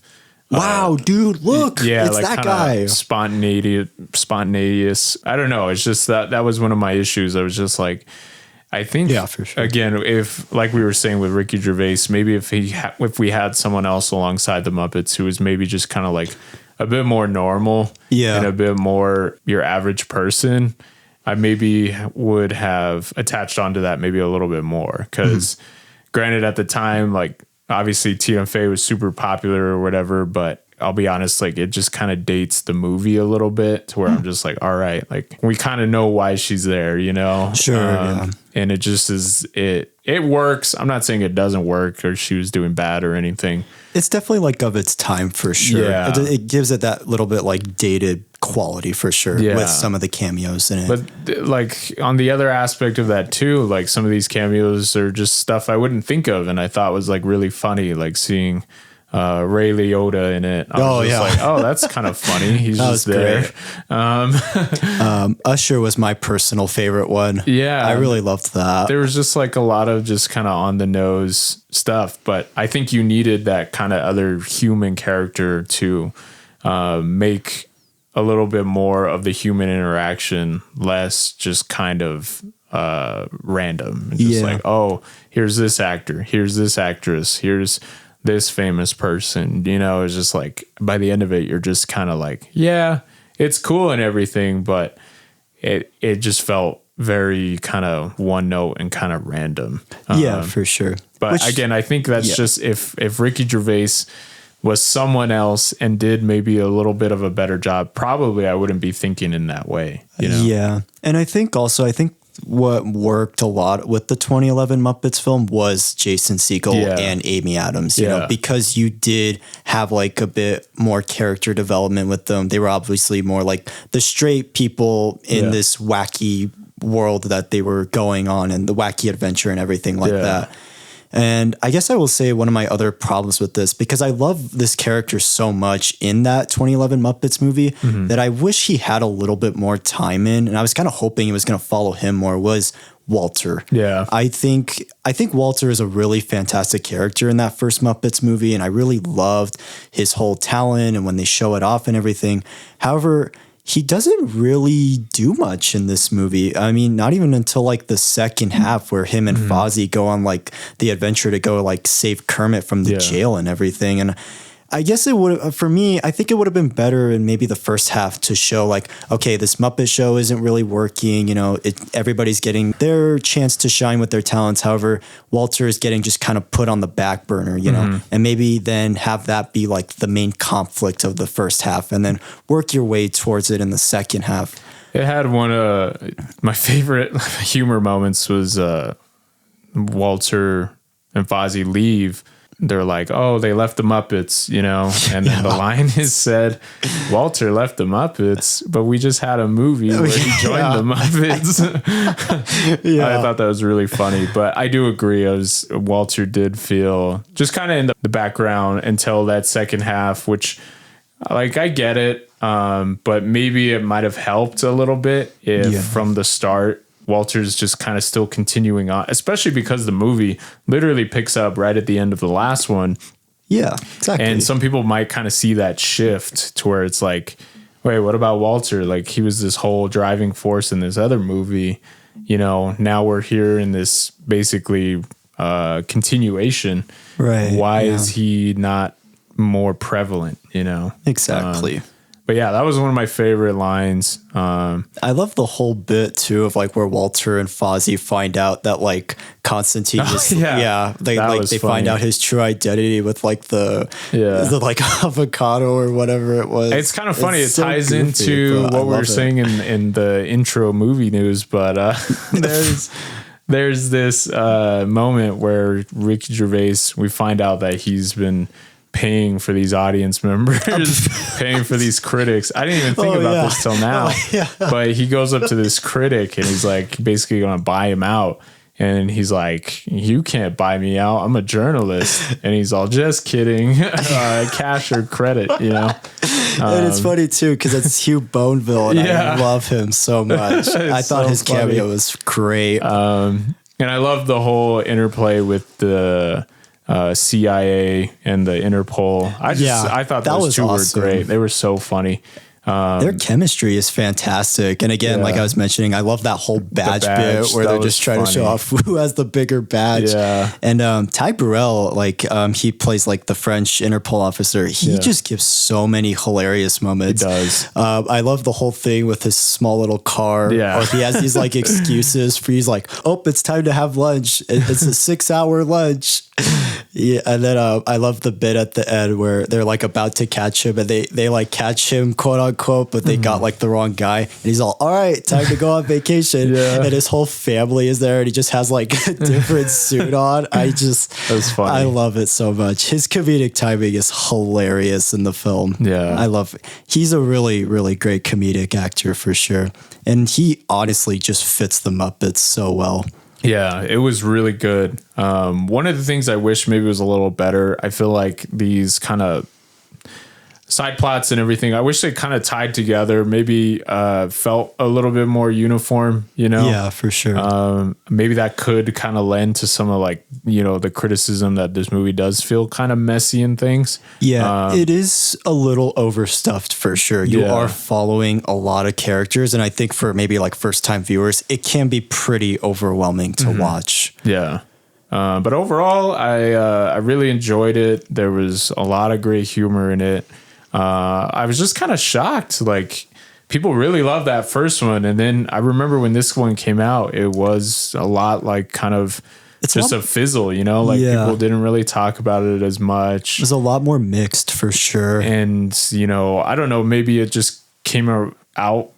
wow, dude, look, yeah, it's like that guy. Spontaneous. I don't know. It's just that was one of my issues. I was just like, I think, yeah, for sure. Again, if like we were saying with Ricky Gervais, maybe if we had someone else alongside the Muppets who was maybe just kind of like a bit more normal, yeah, and a bit more your average person, I maybe would have attached onto that maybe a little bit more. Because granted, at the time, like obviously Tina Fey was super popular or whatever, but I'll be honest, like it just kind of dates the movie a little bit to where I'm just like, all right, like we kind of know why she's there, you know? Sure. Yeah. And it just is, it works. I'm not saying it doesn't work or she was doing bad or anything. It's definitely like of its time for sure. Yeah. It gives it that little bit like dated quality for sure with some of the cameos in it. But like on the other aspect of that too, like some of these cameos are just stuff I wouldn't think of and I thought was like really funny, like seeing Ray Liotta in it. I was just like, oh, that's kind of funny. He's just there. Usher was my personal favorite one. Yeah. I really loved that. There was just like a lot of just kind of on the nose stuff, but I think you needed that kind of other human character to make a little bit more of the human interaction, less just kind of random. Just like, oh, here's this actor, here's this actress, here's this famous person, you know. It's just like by the end of it you're just kind of like, yeah, it's cool and everything, but it just felt very kind of one note and kind of random. For sure. But again, I think that's just if Ricky Gervais was someone else and did maybe a little bit of a better job, probably I wouldn't be thinking in that way, you know? Yeah. And I think what worked a lot with the 2011 Muppets film was Jason Segel and Amy Adams, you know, because you did have like a bit more character development with them. They were obviously more like the straight people in this wacky world that they were going on and the wacky adventure and everything like that. And I guess I will say one of my other problems with this, because I love this character so much in that 2011 Muppets movie, that I wish he had a little bit more time in, and I was kind of hoping he was going to follow him more, was Walter. Yeah. I think Walter is a really fantastic character in that first Muppets movie, and I really loved his whole talent and when they show it off and everything. However, he doesn't really do much in this movie. I mean, not even until like the second half where him and Fozzie go on like the adventure to go like save Kermit from the jail and everything. And I guess it would, for me, I think it would have been better in maybe the first half to show like, okay, this Muppet show isn't really working. You know, everybody's getting their chance to shine with their talents. However, Walter is getting just kind of put on the back burner, you know, and maybe then have that be like the main conflict of the first half and then work your way towards it in the second half. It had one of my favorite humor moments was Walter and Fozzie leave. They're like, oh, they left the Muppets, you know, and then the line is said, Walter left the Muppets, but we just had a movie where he joined the Muppets. I thought that was really funny, but I do agree. Walter did feel just kind of in the background until that second half, which like, I get it. But maybe it might have helped a little bit if from the start, Walter's just kind of still continuing on, especially because the movie literally picks up right at the end of the last one. Yeah, exactly. And some people might kind of see that shift to where it's like, wait, what about Walter? Like he was this whole driving force in this other movie, you know, now we're here in this basically continuation. Right. Why is he not more prevalent, you know? Exactly. But yeah, that was one of my favorite lines. I love the whole bit too of like where Walter and Fozzie find out that like Constantine is they find out his true identity with like the like avocado or whatever it was. It's kind of funny. It ties into what we were saying in the intro movie news, but there's this moment where Ricky Gervais, we find out that he's been paying for these audience members, paying for these critics. I didn't even think about this till now, but he goes up to this critic and he's like basically going to buy him out. And he's like, you can't buy me out. I'm a journalist. And he's all, just kidding. Cash or credit, you know? And it's funny too, because it's Hugh Boneville and I love him so much. I thought his cameo was great. And I love the whole interplay with the CIA and the Interpol. I thought those two were great. They were so funny. Their chemistry is fantastic. And again, like I was mentioning, I love that whole badge bit where they're just trying to show off who has the bigger badge. Yeah. And Ty Burrell, like he plays like the French Interpol officer. He just gives so many hilarious moments. He does. I love the whole thing with his small little car. Yeah. Or he has these like excuses for he's like, oh, it's time to have lunch. It's a 6-hour lunch. Yeah, and then I love the bit at the end where they're like about to catch him, and they like catch him, quote unquote, but they got like the wrong guy, and he's all right, time to go on vacation. And his whole family is there, and he just has like a different suit on. That's funny. I love it so much. His comedic timing is hilarious in the film. Yeah, I love it. He's a really, really great comedic actor for sure, and he honestly just fits the Muppets so well. Yeah, it was really good. One of the things I wish maybe was a little better, I feel like these kind of side plots and everything, I wish they kind of tied together, maybe felt a little bit more uniform, you know? Yeah, for sure. Maybe that could kind of lend to some of like, you know, the criticism that this movie does feel kind of messy and things. Yeah, it is a little overstuffed for sure. You are following a lot of characters, and I think for maybe like first time viewers, it can be pretty overwhelming to watch. Yeah. But overall, I really enjoyed it. There was a lot of great humor in it. I was just kind of shocked. Like, people really loved that first one. And then I remember when this one came out, it was a lot like kind of just a fizzle, you know, like people didn't really talk about it as much. It was a lot more mixed for sure. And, you know, I don't know, maybe it just came out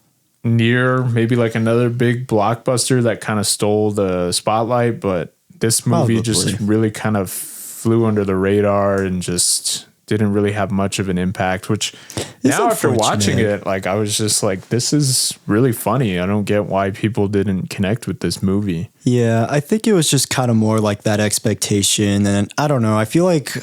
near maybe like another big blockbuster that kind of stole the spotlight. But this movie just really kind of flew under the radar and just didn't really have much of an impact, which now after watching it, like I was just like, this is really funny. I don't get why people didn't connect with this movie. Yeah, I think it was just kind of more like that expectation. And I don't know, I feel like,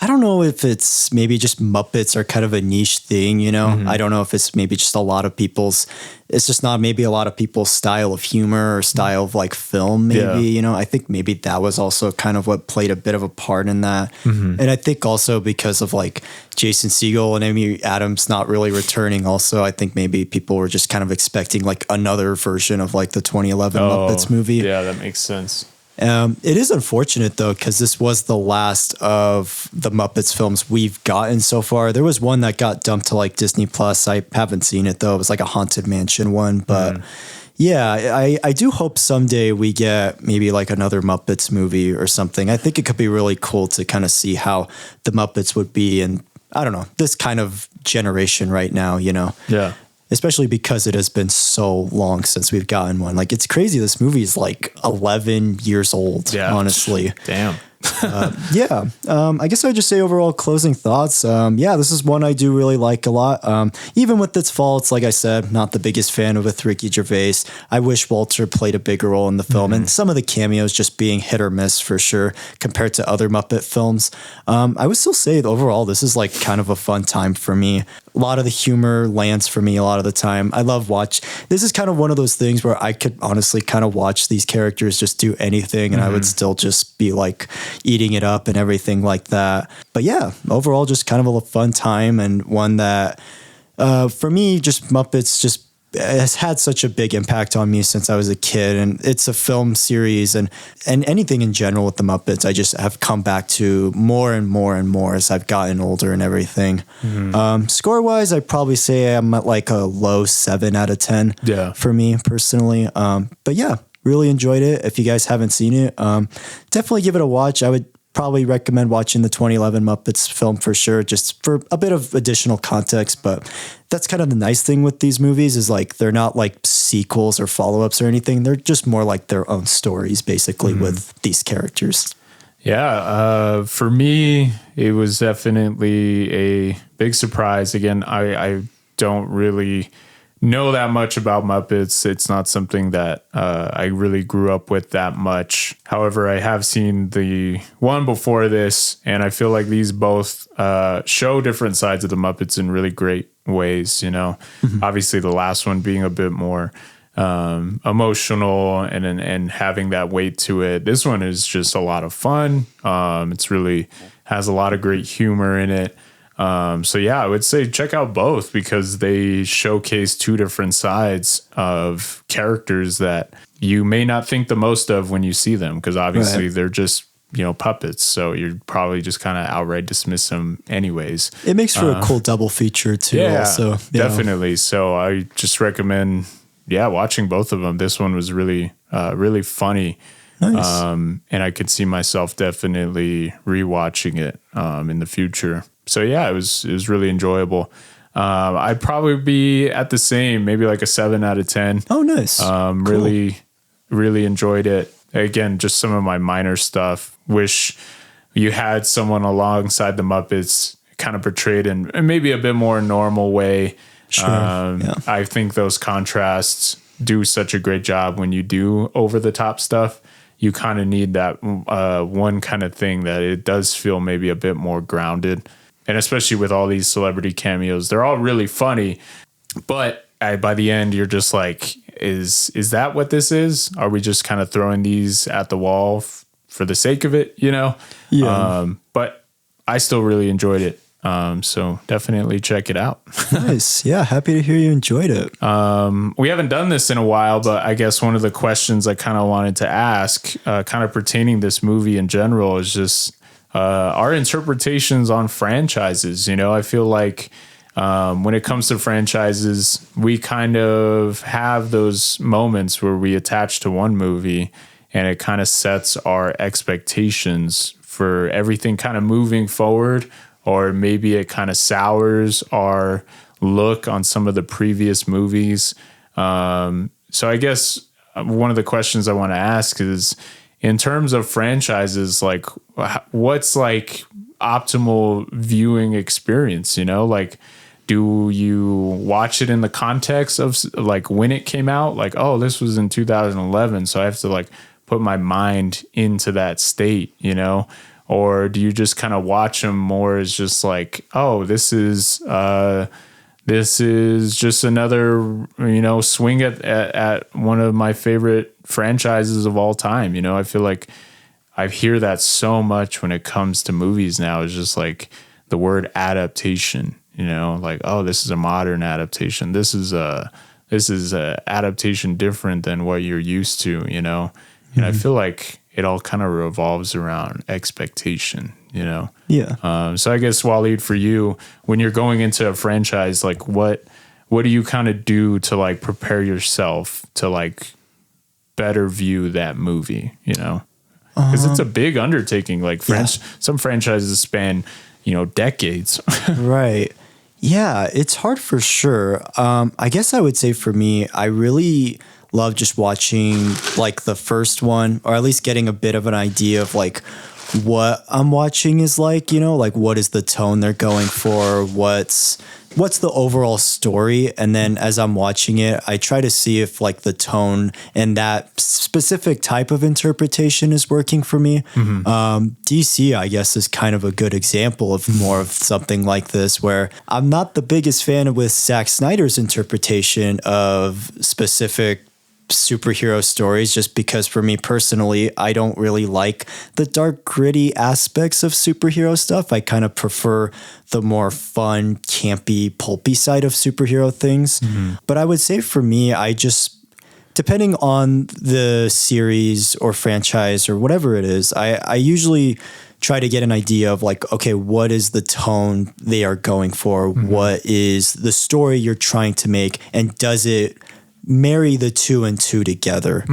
I don't know if it's maybe just Muppets are kind of a niche thing, you know? I don't know if it's maybe just a lot of people's, it's just not maybe a lot of people's style of humor or style of like film, maybe, you know? I think maybe that was also kind of what played a bit of a part in that. And I think also because of like Jason Segel and Amy Adams not really returning also, I think maybe people were just kind of expecting like another version of like the 2011 Muppets movie. Yeah, that makes sense. It is unfortunate though, because this was the last of the Muppets films we've gotten so far. There was one that got dumped to like Disney Plus. I haven't seen it though. It was like a Haunted Mansion one, but yeah, I do hope someday we get maybe like another Muppets movie or something. I think it could be really cool to kind of see how the Muppets would be in, I don't know, this kind of generation right now, you know? Yeah. Especially because it has been so long since we've gotten one. Like, it's crazy. This movie is like 11 years old, honestly. Damn. I guess I'd just say overall closing thoughts. This is one I do really like a lot. Even with its faults, like I said, not the biggest fan of with Ricky Gervais. I wish Walter played a bigger role in the film, and some of the cameos just being hit or miss for sure compared to other Muppet films. I would still say that overall this is like kind of a fun time for me. A lot of the humor lands for me a lot of the time. I love this is kind of one of those things where I could honestly kind of watch these characters just do anything and I would still just be like eating it up and everything like that. But yeah, overall just kind of a fun time, and one that for me, just Muppets just has had such a big impact on me since I was a kid, and it's a film series and anything in general with the Muppets I just have come back to more and more and more as I've gotten older and everything. Score wise, I'd probably say I'm at like a low 7 out of 10 for me personally. But yeah, really enjoyed it. If you guys haven't seen it, definitely give it a watch. I would probably recommend watching the 2011 Muppets film for sure, just for a bit of additional context. But that's kind of the nice thing with these movies is like they're not like sequels or follow-ups or anything. They're just more like their own stories basically with these characters. Yeah, for me, it was definitely a big surprise. Again, I don't really know that much about Muppets. It's not something that I really grew up with that much. However, I have seen the one before this, and I feel like these both show different sides of the Muppets in really great ways, you know. Obviously, the last one being a bit more emotional and having that weight to it. This one is just a lot of fun. It's really has a lot of great humor in it. So yeah, I would say check out both because they showcase two different sides of characters that you may not think the most of when you see them, because obviously they're just, puppets. So you're probably just kind of outright dismiss them anyways. It makes for a cool double feature too. Yeah, also, definitely. So I just recommend, watching both of them. This one was really, really funny. Nice. And I could see myself definitely rewatching it in the future. So yeah, it was really enjoyable. I'd probably be at the same, maybe like a 7 out of 10. Oh, nice. Cool. Really enjoyed it. Again, just some of my minor stuff. Wish you had someone alongside the Muppets kind of portrayed in maybe a bit more normal way. Sure. I think those contrasts do such a great job when you do over the top stuff. You kind of need that one kind of thing that it does feel maybe a bit more grounded. And especially with all these celebrity cameos, they're all really funny. But by the end, you're just like, is that what this is? Are we just kind of throwing these at the wall for the sake of it, Yeah. But I still really enjoyed it. So definitely check it out. Nice. Yeah. Happy to hear you enjoyed it. We haven't done this in a while, but I guess one of the questions I kind of wanted to ask, kind of pertaining this movie in general, is just our interpretations on franchises. I feel like when it comes to franchises, we kind of have those moments where we attach to one movie and it kind of sets our expectations for everything kind of moving forward, or maybe it kind of sours our look on some of the previous movies. So I guess one of the questions I want to ask is, in terms of franchises, like what's like optimal viewing experience, like, do you watch it in the context of like when it came out? Like, oh, this was in 2011, so I have to like put my mind into that state, Or do you just kind of watch them more as just like, oh, this is just another, swing at one of my favorite franchises of all time. I feel like I hear that so much when it comes to movies now. It's just like the word adaptation, like, oh, this is a modern adaptation. This is a adaptation different than what you're used to, And I feel like it all kind of revolves around expectation, Yeah. So I guess, Wallied, for you, when you're going into a franchise, like what do you kind of do to like prepare yourself to like better view that movie, Because it's a big undertaking. Like some franchises span, decades. Right. Yeah, it's hard for sure. I guess I would say for me, I really love just watching like the first one, or at least getting a bit of an idea of like what I'm watching is like, like what is the tone they're going for, what's the overall story. And then as I'm watching it, I try to see if like the tone and that specific type of interpretation is working for me. DC, I guess, is kind of a good example of more of something like this, where I'm not the biggest fan with Zack Snyder's interpretation of specific superhero stories, just because for me personally, I don't really like the dark, gritty aspects of superhero stuff. I kind of prefer the more fun, campy, pulpy side of superhero things. But I would say for me, I just, depending on the series or franchise or whatever it is, I usually try to get an idea of like, okay, what is the tone they are going for? What is the story you're trying to make? And does it marry the two and two together?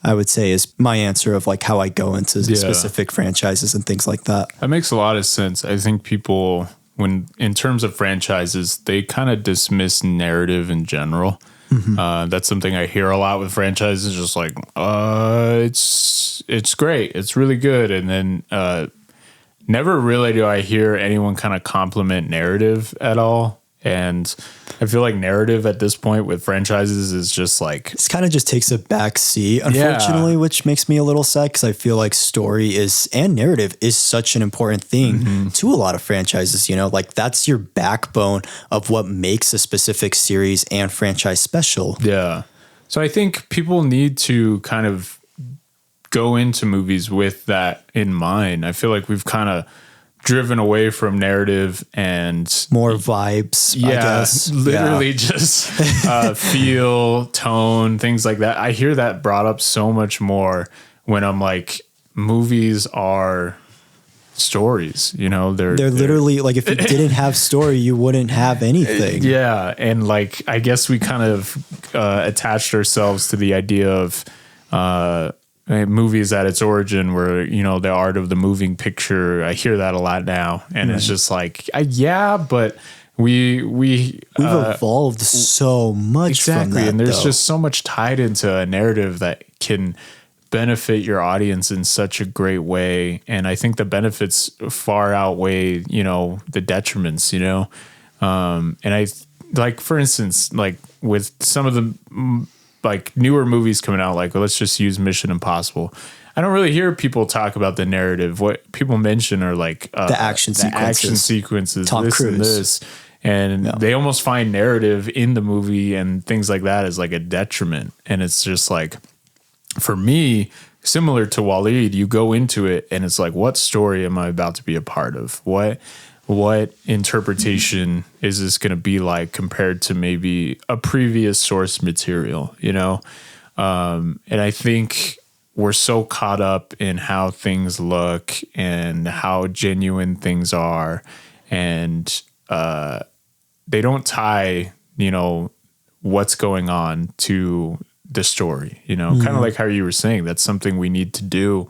I would say is my answer of like how I go into specific franchises and things like that. That makes a lot of sense. I think people, when in terms of franchises, they kind of dismiss narrative in general. That's something I hear a lot with franchises, just like, it's great, it's really good. And then never really do I hear anyone kind of compliment narrative at all. And I feel like narrative at this point with franchises is just like, it kind of just takes a back seat, unfortunately, which makes me a little sad, because I feel like story and narrative is such an important thing to a lot of franchises, like that's your backbone of what makes a specific series and franchise special. Yeah. So I think people need to kind of go into movies with that in mind. I feel like we've kind of driven away from narrative and more vibes. I guess. Literally just feel, tone, things like that. I hear that brought up so much more when I'm like, movies are stories, you know, they're literally like, if you didn't have story, you wouldn't have anything. Yeah. And like, I guess we kind of attached ourselves to the idea of movies at its origin where, you know, the art of the moving picture. I hear that a lot now, and it's just like, but we've evolved so much. Exactly. From that, and there's though. just so much tied into a narrative that can benefit your audience in such a great way. And I think the benefits far outweigh, you know, the detriments, you know? And I like, for instance, like with some of the like newer movies coming out, like let's just use Mission Impossible. I don't really hear people talk about the narrative. What people mention are like the action sequences, Tom Cruise. And this. And they almost find narrative in the movie and things like that as like a detriment. And it's just like, for me, similar to Wallied, you go into it and it's like, what story am I about to be a part of? What interpretation is this going to be like compared to maybe a previous source material, you know? And I think we're so caught up in how things look and how genuine things are. And they don't tie, you know, what's going on to the story, you know, kind of like how you were saying, that's something we need to do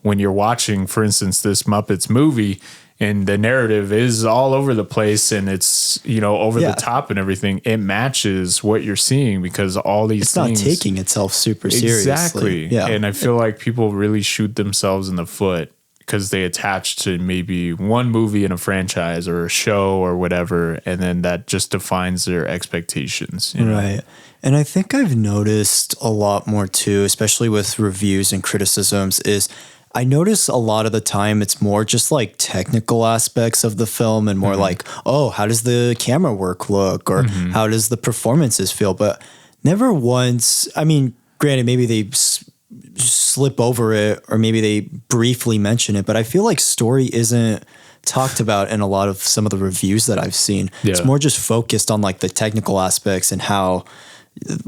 when you're watching, for instance, this Muppets movie and the narrative is all over the place and it's, you know, over the top and everything. It matches what you're seeing because all these things. It's not taking itself super seriously. Exactly. Yeah. And I feel like people really shoot themselves in the foot because they attach to maybe one movie in a franchise or a show or whatever. And then that just defines their expectations. You know? Right. And I think I've noticed a lot more too, especially with reviews and criticisms, is I notice a lot of the time it's more just like technical aspects of the film and more like, oh, how does the camera work look or how does the performances feel? But never once, I mean, granted, maybe they slip over it or maybe they briefly mention it, but I feel like story isn't talked about in a lot of some of the reviews that I've seen. Yeah. It's more just focused on like the technical aspects and how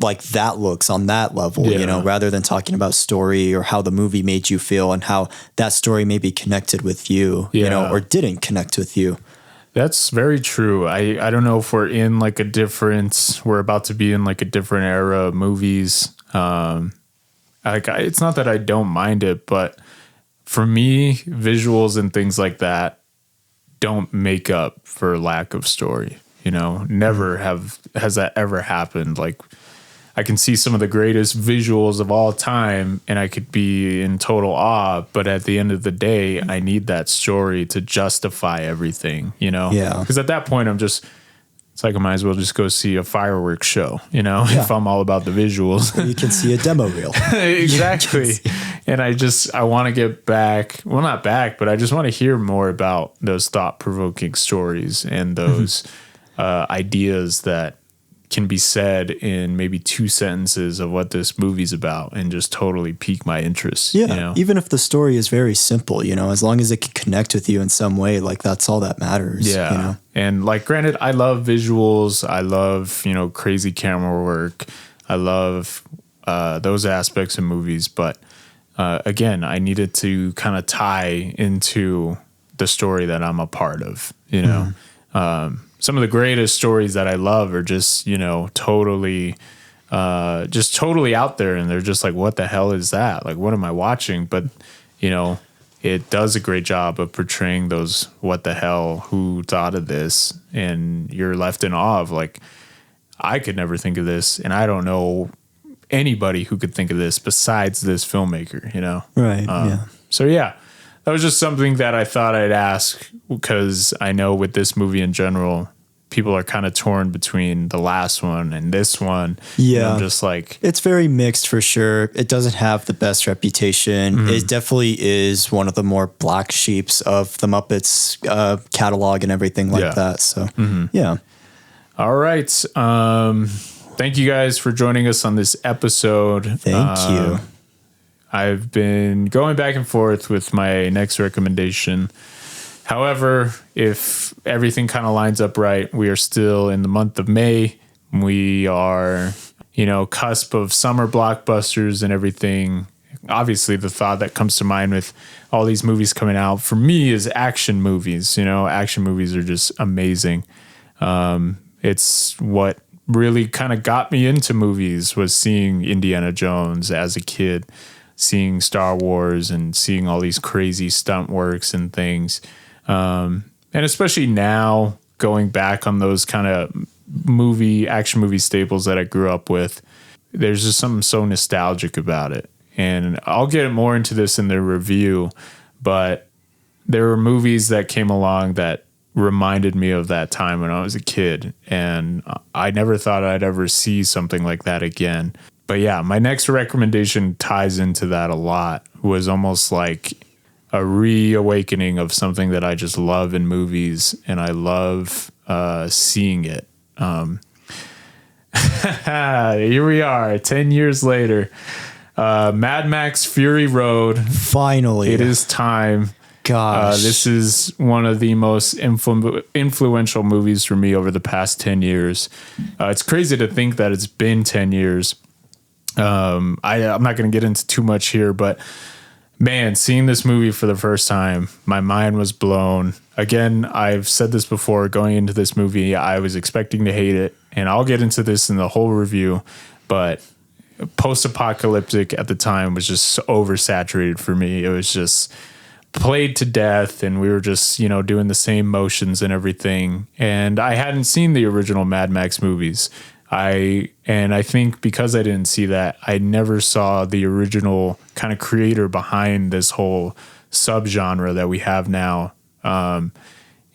like that looks on that level, you know, rather than talking about story or how the movie made you feel and how that story maybe connected with you, you know, or didn't connect with you. That's very true. I don't know if we're in like we're about to be in like a different era of movies. It's not that I don't mind it, but for me, visuals and things like that don't make up for lack of story. You know, never has that ever happened. Like I can see some of the greatest visuals of all time and I could be in total awe, but at the end of the day, I need that story to justify everything, you know? Yeah. Because at that point, it's like I might as well just go see a fireworks show, you know, if I'm all about the visuals. Well, you can see a demo reel. Exactly. And I want to get back, well, not back, but I just want to hear more about those thought-provoking stories and those ideas that can be said in maybe 2 sentences of what this movie's about and just totally pique my interest. Yeah. You know? Even if the story is very simple, you know, as long as it can connect with you in some way, like that's all that matters. Yeah. You know? And like, granted, I love visuals. I love, you know, crazy camera work. I love those aspects of movies. But again, I needed to kind of tie into the story that I'm a part of, you know? Some of the greatest stories that I love are just, you know, totally out there. And they're just like, what the hell is that? Like, what am I watching? But, you know, it does a great job of portraying those, what the hell, who thought of this? And you're left in awe of like, I could never think of this. And I don't know anybody who could think of this besides this filmmaker, you know? Right. Yeah. So, yeah. That was just something that I thought I'd ask because I know with this movie in general, people are kind of torn between the last one and this one. Yeah. And I'm just like, it's very mixed for sure. It doesn't have the best reputation. It definitely is one of the more black sheeps of the Muppets catalog and everything like that. So, yeah. All right. Thank you guys for joining us on this episode. Thank you. I've been going back and forth with my next recommendation. However, if everything kind of lines up right, we are still in the month of May. We are, cusp of summer blockbusters and everything. Obviously, the thought that comes to mind with all these movies coming out for me is action movies. Action movies are just amazing. It's what really kind of got me into movies, was seeing Indiana Jones as a kid, seeing Star Wars and seeing all these crazy stunt works and things. And especially now, going back on those kind of action movie staples that I grew up with, there's just something so nostalgic about it. And I'll get more into this in the review, but there were movies that came along that reminded me of that time when I was a kid, and I never thought I'd ever see something like that again. But yeah, my next recommendation ties into that a lot. It was almost like a reawakening of something that I just love in movies, and I love seeing it. Here we are, 10 years later. Mad Max Fury Road. Finally. It is time. Gosh. This is one of the most influential movies for me over the past 10 years. It's crazy to think that it's been 10 years. I'm not going to get into too much here, but man, seeing this movie for the first time, my mind was blown. Again, I've said this before, going into this movie, I was expecting to hate it, and I'll get into this in the whole review, but post-apocalyptic at the time was just so oversaturated for me. It was just played to death, and we were just, doing the same motions and everything. And I hadn't seen the original Mad Max movies. I think because I didn't see that, I never saw the original kind of creator behind this whole subgenre that we have now. And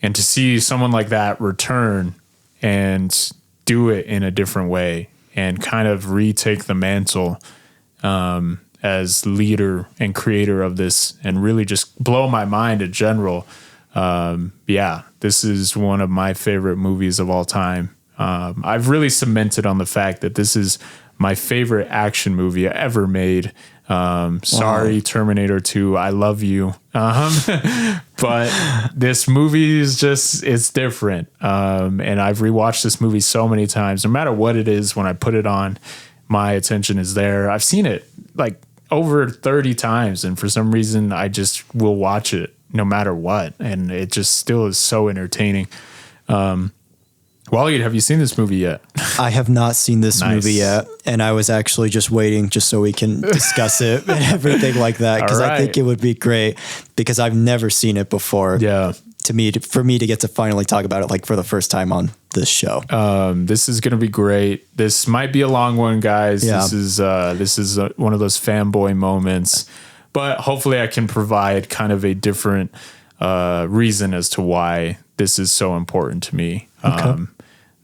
to see someone like that return and do it in a different way and kind of retake the mantle as leader and creator of this, and really just blow my mind in general. This is one of my favorite movies of all time. I've really cemented on the fact that this is my favorite action movie ever made. Sorry, Terminator 2, I love you. But this movie is it's different. And I've rewatched this movie so many times. No matter what it is, when I put it on, my attention is there. I've seen it like over 30 times, and for some reason I just will watch it no matter what, and it just still is so entertaining. Wallied, have you seen this movie yet? I have not seen this movie yet, and I was actually just waiting just so we can discuss it and everything like that, because I think it would be great, because I've never seen it before. Yeah. For me to get to finally talk about it like for the first time on this show. This is going to be great. This might be a long one, guys. Yeah. This is one of those fanboy moments, but hopefully I can provide kind of a different reason as to why this is so important to me. Okay.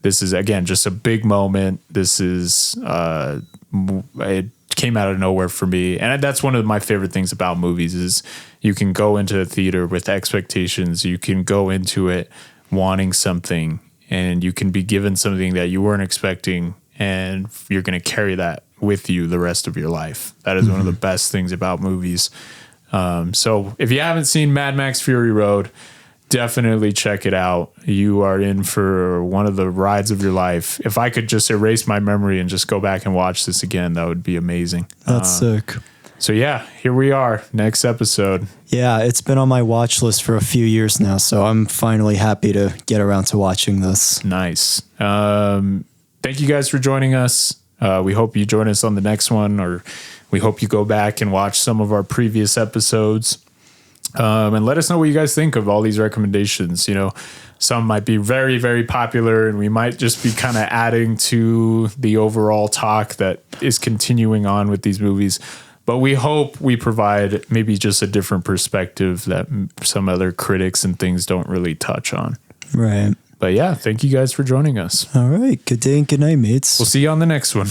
This is, again, just a big moment. This is, it came out of nowhere for me. And that's one of my favorite things about movies is you can go into a theater with expectations. You can go into it wanting something, and you can be given something that you weren't expecting, and you're going to carry that with you the rest of your life. That is one of the best things about movies. So if you haven't seen Mad Max Fury Road, definitely check it out. You are in for one of the rides of your life. If I could just erase my memory and just go back and watch this again, that would be amazing. That's sick. So yeah, here we are, next episode. Yeah, it's been on my watch list for a few years now, so I'm finally happy to get around to watching this. Nice. Thank you guys for joining us. We hope you join us on the next one, or we hope you go back and watch some of our previous episodes. And let us know what you guys think of all these recommendations. Some might be very, very popular, and we might just be kind of adding to the overall talk that is continuing on with these movies. But we hope we provide maybe just a different perspective that some other critics and things don't really touch on. Right. But yeah, thank you guys for joining us. All right. Good day and good night, mates. We'll see you on the next one.